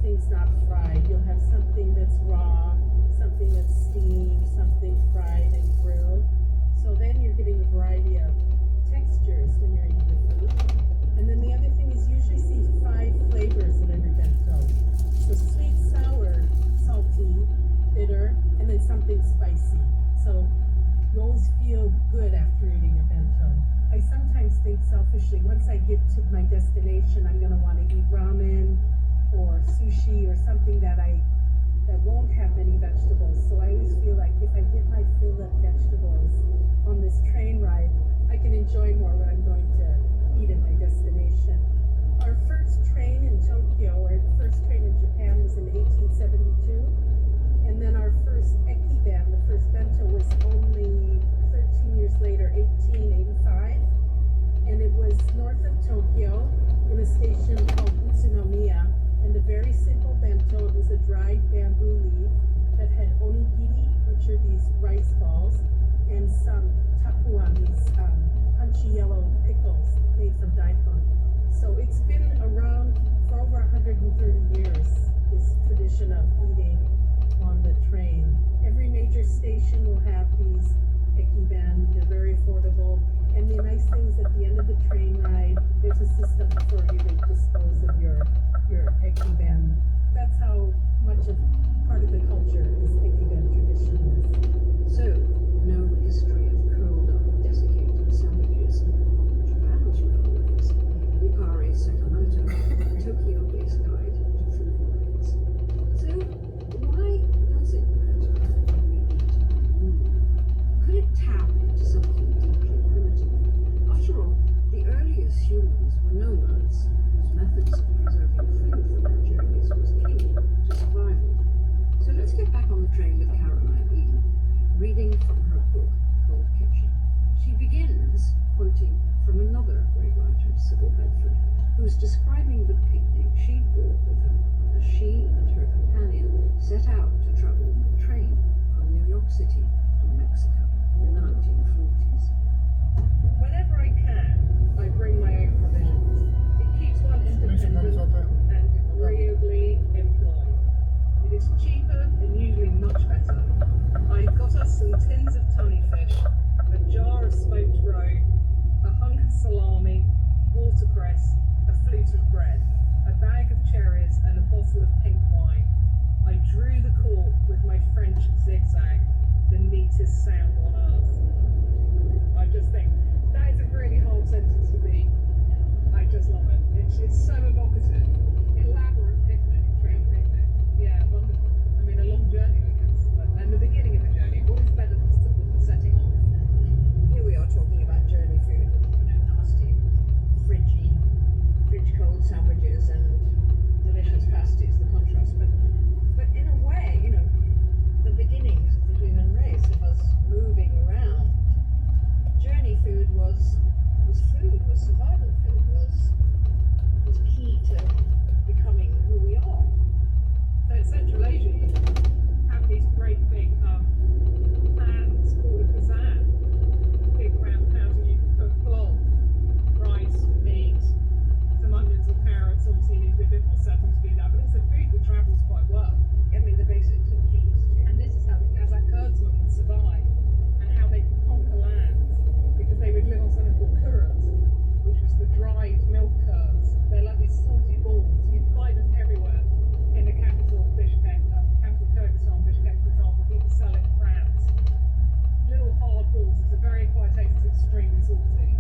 everything's not fried. You'll have something that's raw, something that's steamed, something fried and grilled. So then you're getting a variety of textures when you're eating the food. And then the other thing is usually see 5 flavors in every bento. So sweet, sour, salty, bitter, and then something spicy. So you always feel good after eating a bento. I sometimes think selfishly, once I get to my destination, I'm gonna want to eat ramen or sushi or something that won't have many vegetables. So I always feel like if I get my fill of vegetables on this train ride, I can enjoy more what I'm going to eat at my destination. Our first train in Tokyo, or first train in Japan, was in 1872. And then our first ekiben, the first bento, was only 13 years later, 1885. And it was north of Tokyo in a station called Utsunomiya. And a very simple bento. It was a dried bamboo leaf that had onigiri, which are these rice balls, and some takuan, these punchy yellow pickles made from daikon. So it's been around for over 130 years, this tradition of eating on the train. Every major station will have these ekiben. They're very affordable. And the nice thing is at the end of the train ride, there's a system for you to dispose of your ekiben. That's how much of part of the culture this ekiben tradition is. So, no history of curled up, desiccated sandwiches on Japan's railways. Yukari Sakamoto, Tokyo-based guide to food markets. So, why does it matter when we eat and move? Could it tap into something deeply primitive? After all, the earliest humans were nomads, whose methods of preserving food for their journeys was key to survival. So let's get back on the train with Caroline Eden, reading from her book called Kitchen. She begins quoting from another great writer, Sybil Bedford, who's describing the picnic she'd brought with her as she and her companion set out to travel by train from New York City to Mexico in the 1940s. Whenever I can, I bring my own provisions. It keeps one independent and agreeably employed. It is cheaper and usually much better. I got us some tins of tunny fish, a jar of smoked roe, a hunk of salami, watercress, a flute of bread, a bag of cherries, and a bottle of pink wine. I drew the cork with my French zigzag, the neatest sound on earth. I just think that is a really hard sentence to be. I just love it. It's so evocative. Elaborate picnic, train picnic. Yeah, wonderful. I mean, a long journey, I guess. And the beginning of the journey, what is better than the setting off? Here we are talking about journey food, nasty, fridge cold sandwiches and delicious pasties, the contrast. But in a way, the beginnings of the human race, of us moving around, journey food was survival food, was key to becoming who we are. So in Central Asia, you have these great big pans called a kazan, big round pans where you can cook cloth, rice, meat, some onions or carrots. Obviously, you need to be a bit more certain to do that, but it's a food that travels quite well. I mean, the basics of peas. And this is how the Kazakh herdsmen would survive and how they could conquer lands, because they would live on something called kurat, which was the dried milk curds. They're like these salty balls. You'd find them everywhere in the capital, Bishkek, capital Kyrgyzstan, Bishkek, for example. People sell it crabs. Little hard balls. It's a very acquired taste. It's extremely salty.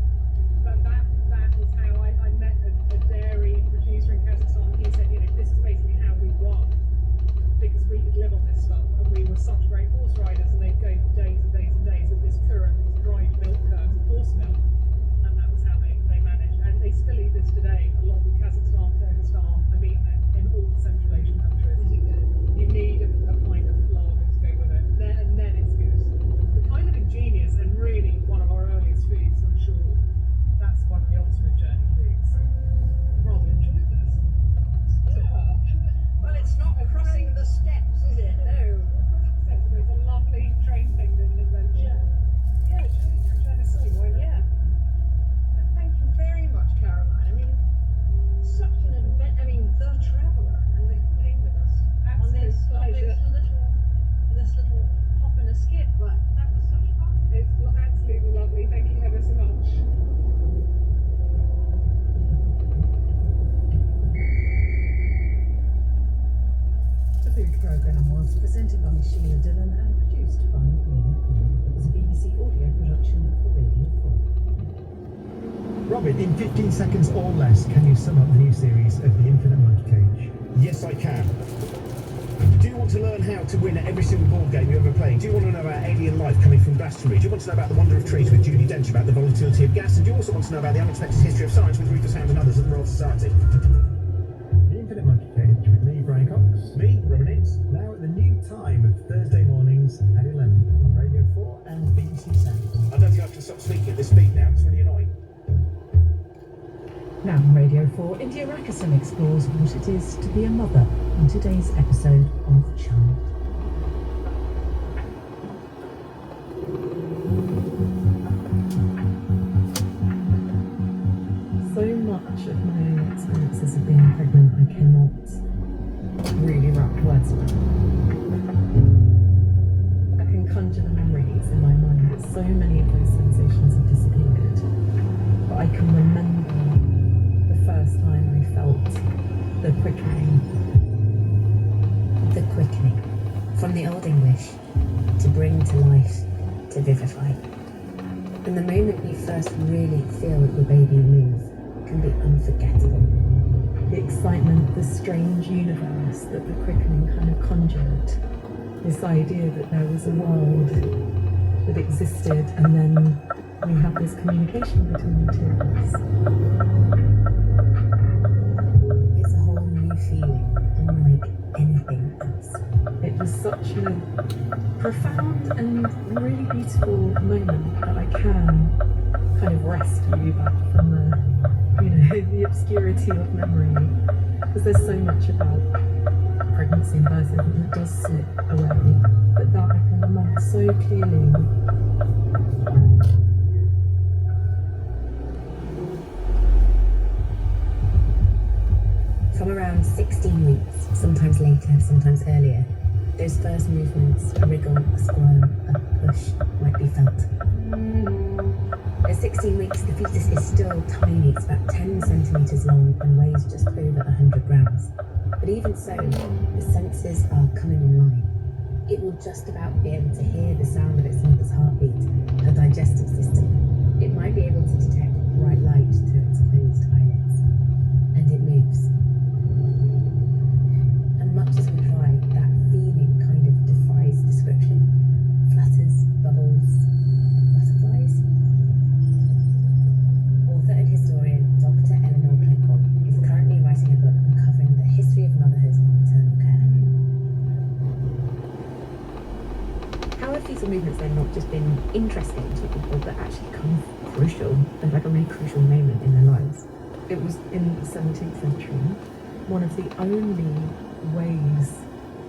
But that was how I met a dairy producer in Kazakhstan. He said, this is basically how we won, because we could live on this stuff, and we were such great horse riders, and they'd go for days and days and days with this kurat, these dried milk curds of horse milk, and that was how they managed. And they still eat this today, a lot in Kazakhstan, Kyrgyzstan, I mean, in all the Central Asian countries. You need a pint of lager to go with it, and then it's good. The kind of ingenious and really one of our earliest foods, I'm sure. That's one of the ultimate journey foods. Rather enjoyed this. Yeah. Well, it's not crossing the steps, is it? No. It's a lovely train thing, an adventure. Yeah, journey through Tennessee, why not? Yeah. And thank you very much, Caroline. I mean, such an adventure. I mean, the Presented by Sheila Dillon and produced by Nina Queen. It was a BBC audio production for Radio 4. Robin, in 15 seconds or less, can you sum up the new series of The Infinite Monkey Cage? Yes, I can. Do you want to learn how to win at every single board game you ever play? Do you want to know about alien life coming from Glastonbury? Do you want to know about the wonder of trees with Judi Dench, about the volatility of gas? And do you also want to know about the unexpected history of science with Rufus Hound and others at the Royal Society? The Infinite Monkey Cage with me, Brian Cox. Me, Robin Ince. Now at the new time of Thursday mornings at 11 on Radio 4 and BBC Sounds. I don't think I can stop speaking at this speed now. It's really annoying. Now on Radio 4, India Rakisson explores what it is to be a mother in today's episode of Child. So much of my own experiences of being pregnant I cannot really wrap words around. I can conjure the memories in my mind, but so many of those sensations have disappeared. But I can remember the first time I felt the quickening. The quickening. From the Old English, to bring to life, to vivify. And the moment you first really feel your baby move can be unforgettable. The excitement, the strange universe that the quickening kind of conjured. This idea that there was a world that existed and then we had this communication between the two of us. It's a whole new feeling, unlike anything else. It was such a profound and really beautiful moment that I can kind of rescue you back from the obscurity of memory. Because there's so much about pregnancy and birth that does slip away, but that I can remember so clearly. From around 16 weeks, sometimes later, sometimes earlier, those first movements, a wriggle, a squirm, a push, might be felt. At 16 weeks, the fetus is still tiny. It's about 10 centimetres long and weighs just over 100 grams. But even so, the senses are coming online. It will just about be able to hear the sound of its mother's heartbeat, her digestive system. It might be able to detect bright light through its closed eyelids. And it moves. And much as we try, that feeling kind of defies description. Flutters, bubbles, butterflies. Author and historian Dr. Eleanor Claypool is currently writing a book uncovering the history of motherhood and maternal care. How have fetal movements then not just been interesting to people, but actually kind of crucial, like a really crucial moment in their lives? It was in the 17th century, one of the only ways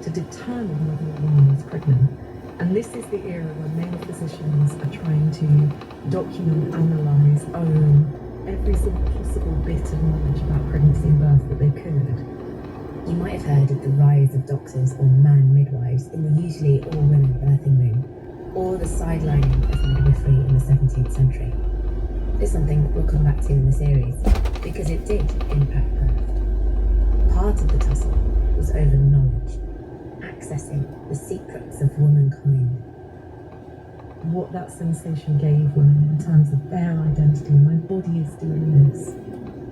to determine whether a woman was pregnant. And this is the era when male physicians are trying to document, analyse, own every single possible bit of knowledge about pregnancy and birth that they could. You might have heard of the rise of doctors or man midwives in the usually all-women birthing room, or the sidelining of midwifery in the 17th century. It's something we'll come back to in the series, because it did impact birth. Part of the tussle was over knowledge, accessing the secrets of womankind. What that sensation gave women in terms of their identity, my body is doing this.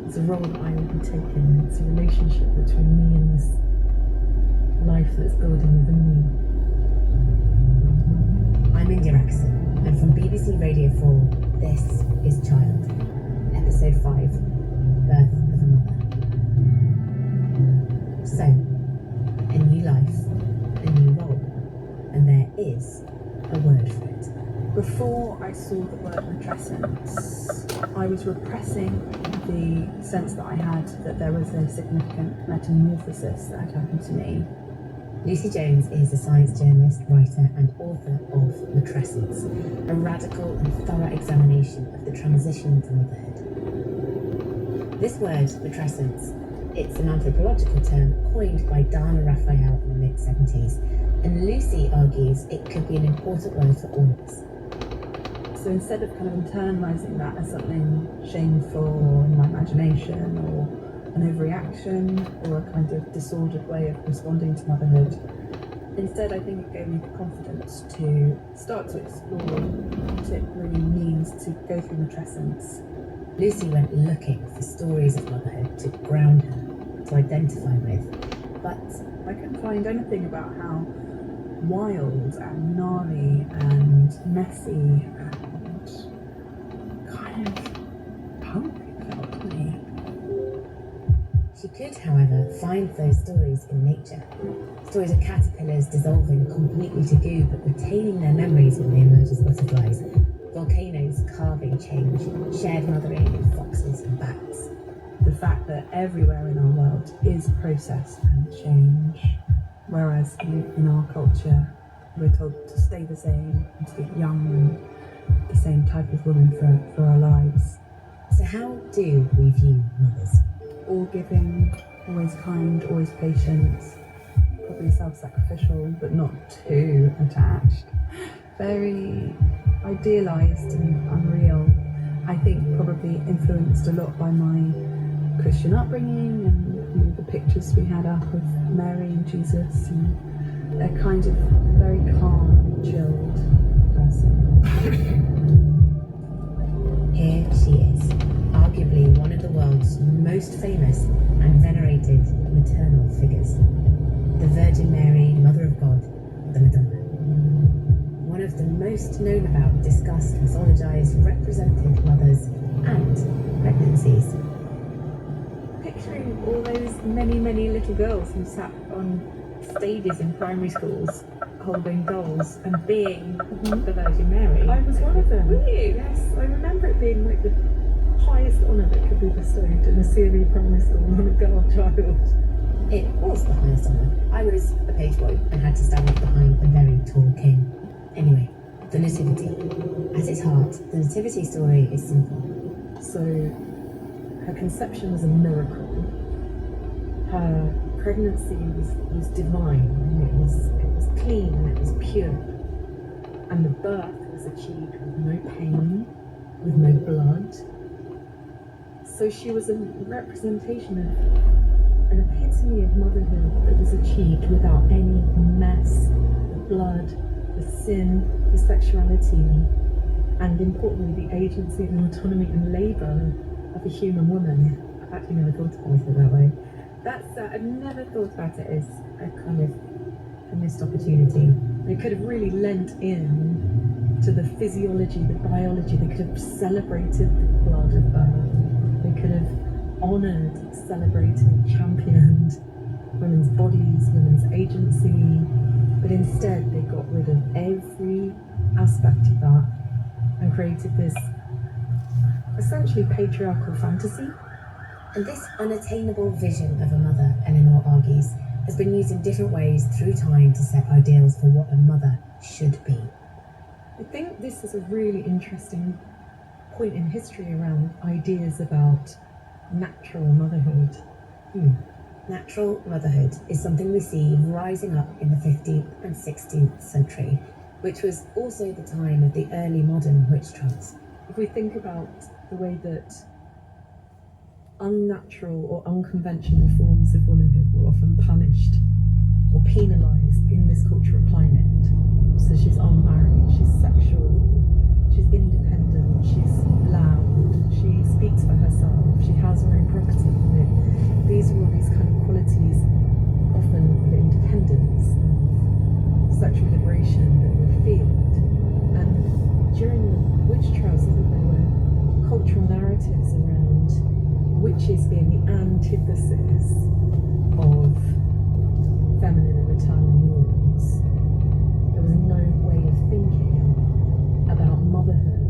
It's a role that I will be taking. It's a relationship between me and this life that's building within me. I'm India Rakisson, and from BBC Radio 4, this is Child, Episode 5, Birth of a Mother. So, a new life, a new role, and there is a word for it. Before I saw the word matrescence, I was repressing the sense that I had that there was a significant metamorphosis that had happened to me. Lucy Jones is a science journalist, writer, and author of Matrescence, a radical and thorough examination of the transition to motherhood. This word, matrescence, it's an anthropological term coined by Dana Raphael in the mid-70s, and Lucy argues it could be an important word for all of us. So instead of kind of internalizing that as something shameful or in my imagination or an overreaction or a kind of disordered way of responding to motherhood, Instead, I think it gave me the confidence to start to explore what it really means to go through matrescence. Lucy went looking for stories of motherhood to ground her, to identify with. But I couldn't find anything about how wild and gnarly and messy and kind of punk it felt to me. She could, however, find those stories in nature. Stories of caterpillars dissolving completely to goo but retaining their memories when they emerge as butterflies. Volcanoes carving change, shared mothering in foxes and bats. The fact that everywhere in our world is process and change, whereas in our culture we're told to stay the same and to get young and the same type of woman for our lives. So how do we view mothers? All giving, always kind, always patient, probably self-sacrificial but not too attached. Very idealised and unreal. I think probably influenced a lot by my Christian upbringing and the pictures we had up of Mary and Jesus, and a kind of very calm, chilled person. Here she is, arguably one of the world's most famous and venerated maternal figures. The Virgin Mary, Mother of God, the Madonna. One of the most known about, discussed, mythologized, represented mothers and pregnancies. Picturing all those many little girls who sat on stages in primary schools holding dolls and being the Virgin Mary. I was one of them. Were you? Yes, I remember it being like the highest honour that could be bestowed in a Syrian primary school on a girl child. It was the highest honour. I was a page boy and had to stand up behind a very tall king. Anyway, the Nativity. At its heart, the Nativity story is simple. So, her conception was a miracle. Her pregnancy was divine, and it was clean and it was pure. And the birth was achieved with no pain, with no blood. So she was a representation of an epitome of motherhood that was achieved without any mess, the blood, the sin, the sexuality, and importantly the agency and autonomy and labour of a human woman. I've actually never thought about it that way. I've never thought about it as a kind of a missed opportunity. They could have really lent in to the physiology, the biology. They could have celebrated the blood of birth. They could have honoured, celebrated, championed women's bodies, women's agency, but instead they got rid of every aspect of that and created this essentially patriarchal fantasy. And this unattainable vision of a mother, Eleanor argues, has been used in different ways through time to set ideals for what a mother should be. I think this is a really interesting point in history around ideas about natural motherhood. Natural motherhood is something we see rising up in the 15th and 16th century, which was also the time of the early modern witch trials. If we think about the way that unnatural or unconventional forms of womanhood were often punished or penalised in this cultural climate. So she's unmarried, she's sexual, she's independent, she's loud, she speaks for herself, she has her own property. These are all these kind of qualities, often of independence, sexual liberation that were feared. And during the witch trials, I think there were cultural narratives around witches being the antithesis of feminine and maternal norms. There was no way of thinking about motherhood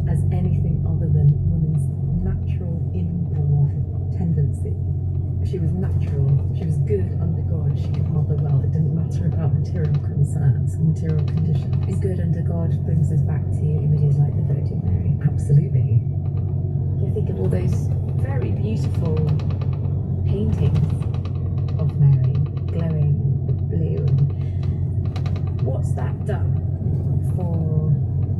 as anything other than women's natural inborn tendency. She was natural, she was good under God, she could mother well. It didn't matter about material concerns, material conditions. And good under God brings us back to images like the Virgin Mary. Absolutely. You think of all those very beautiful paintings of Mary, glowing blue. What's that done for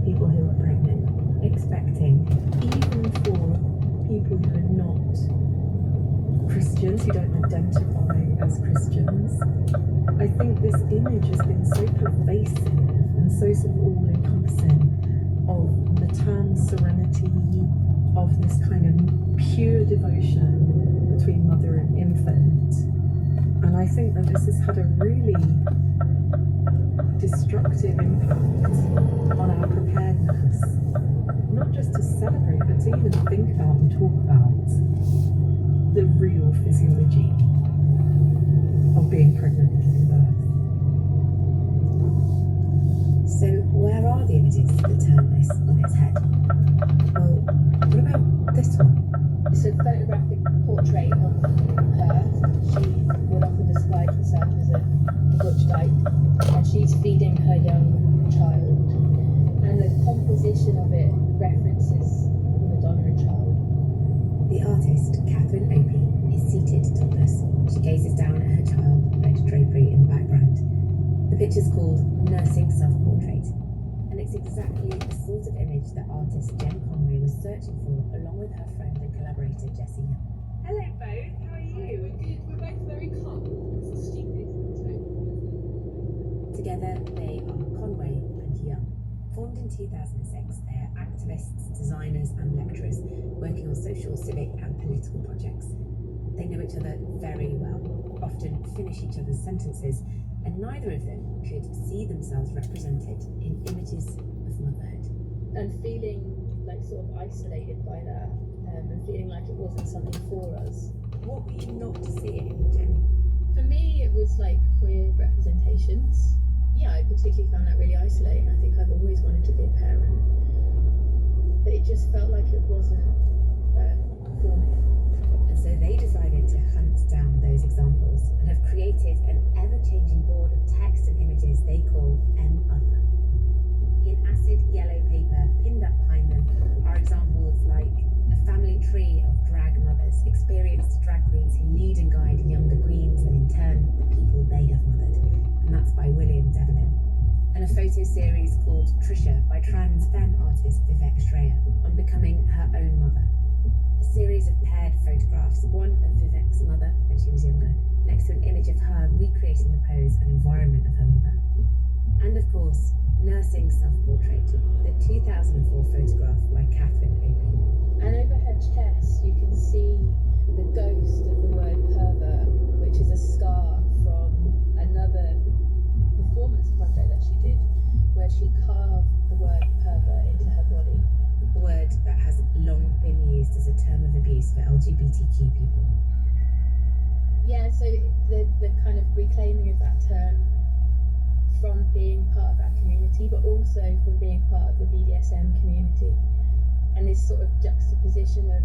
people who are pregnant, expecting? Even for people who are not Christians, who don't identify as Christians, I think this image has pervasive and so sort of all-encompassing of maternal serenity, of this kind of pure devotion between mother and infant. And I think that this has had a really destructive impact on our preparedness, not just to celebrate, but to even think about and talk about the real physiology of being pregnant and giving birth. So where are the images that turn this on its head? Well, what about this one? It's a photographic portrait of her. She would often describe herself as a butch dyke, and she's feeding her young child. And the composition of it references Madonna and child. The artist, Catherine Opie, is seated topless. She gazes down at her child, red drapery in the background. The picture's called Nursing Self-Portrait, and it's exactly the sort of image that artist Jen Conway was searching for, along with her friend and collaborator Jessie Young. Hello both, how are you? We're good, we're both very calm. It's stupid. Together, they are Conway and Young. Formed in 2006, they are activists, designers and lecturers working on social, civic and political projects. They know each other very well, often finish each other's sentences, and neither of them could see themselves represented in images of motherhood. And feeling like sort of isolated by that, and feeling like it wasn't something for us. What were you not seeing, Jen? For me, it was like queer representations. Yeah, I particularly found that really isolating. I think I've always wanted to be a parent, but it just felt like it wasn't for me. And so they decided to hunt down those examples and have created an ever-changing board of text and images they call M-Other. In acid yellow paper, pinned up behind them, are examples like a family tree of drag mothers, experienced drag queens who lead and guide younger queens and in turn the people they have mothered. And that's by William Devlin. And a photo series called Trisha by trans femme artist Vivek Shraya on becoming her own mother. A series of paired photographs, one of Vivek's mother when she was younger, next to an image of her recreating the pose and environment of her mother. And of course, Nursing Self-Portrait, the 2004 photograph by Catherine Opie. And over her chest, you can see the ghost of the word pervert, which is a scar from another performance project that she did, where she carved the word pervert into her body. A word that has long been used as a term of abuse for LGBTQ people. Yeah, so the kind of reclaiming of that term from being part of that community, but also from being part of the BDSM community. And this sort of juxtaposition of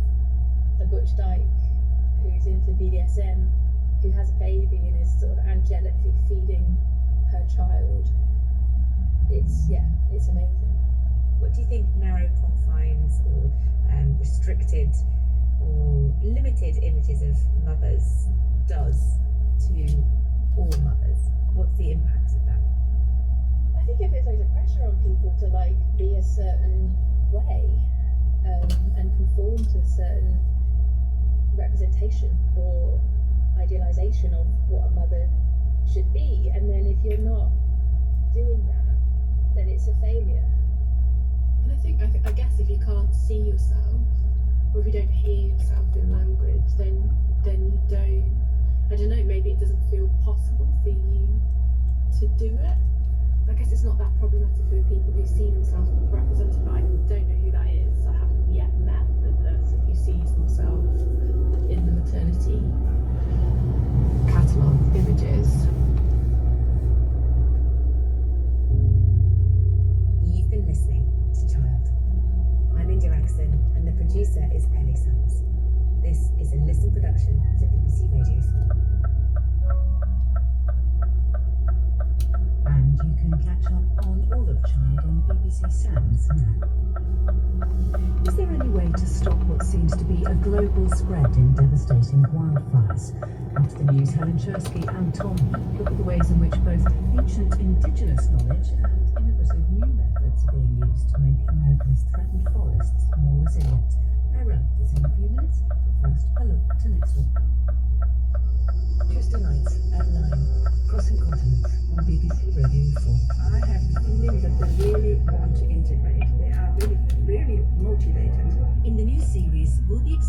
a butch dyke who's into BDSM, who has a baby and is sort of angelically feeding her child. It's amazing. What do you think narrow confines or restricted or limited images of mothers does to all mothers? What's the impact of that? I think it puts loads of pressure on people to like be a certain way and conform to a certain representation or idealization of what a mother should be. And then if you're not doing that, then it's a failure. And I guess if you can't see yourself, or if you don't hear yourself in language, then you don't, I don't know, maybe it doesn't feel possible for you to do it. I guess it's not that problematic for people who see themselves represented, but I don't know who that is. I haven't yet met the person who sees themselves in the maternity catalogue images. You've been listening to Child. I'm India Axon, and the producer is Ellie Sands. This is a Listen production for BBC Radio 4. And you can catch up on all of Child on BBC Sounds now. Is there any way to stop what seems to be a global spread in devastating wildfires? After the news, Helen Chersky and Tom look at the ways in which both ancient indigenous knowledge and innovative new methods are being used to make America's threatened forests more resilient. Hera is in a few minutes, but first a look to next week. Tuesday nights at 9, Crossing Continents on BBC Radio 4. will be examined.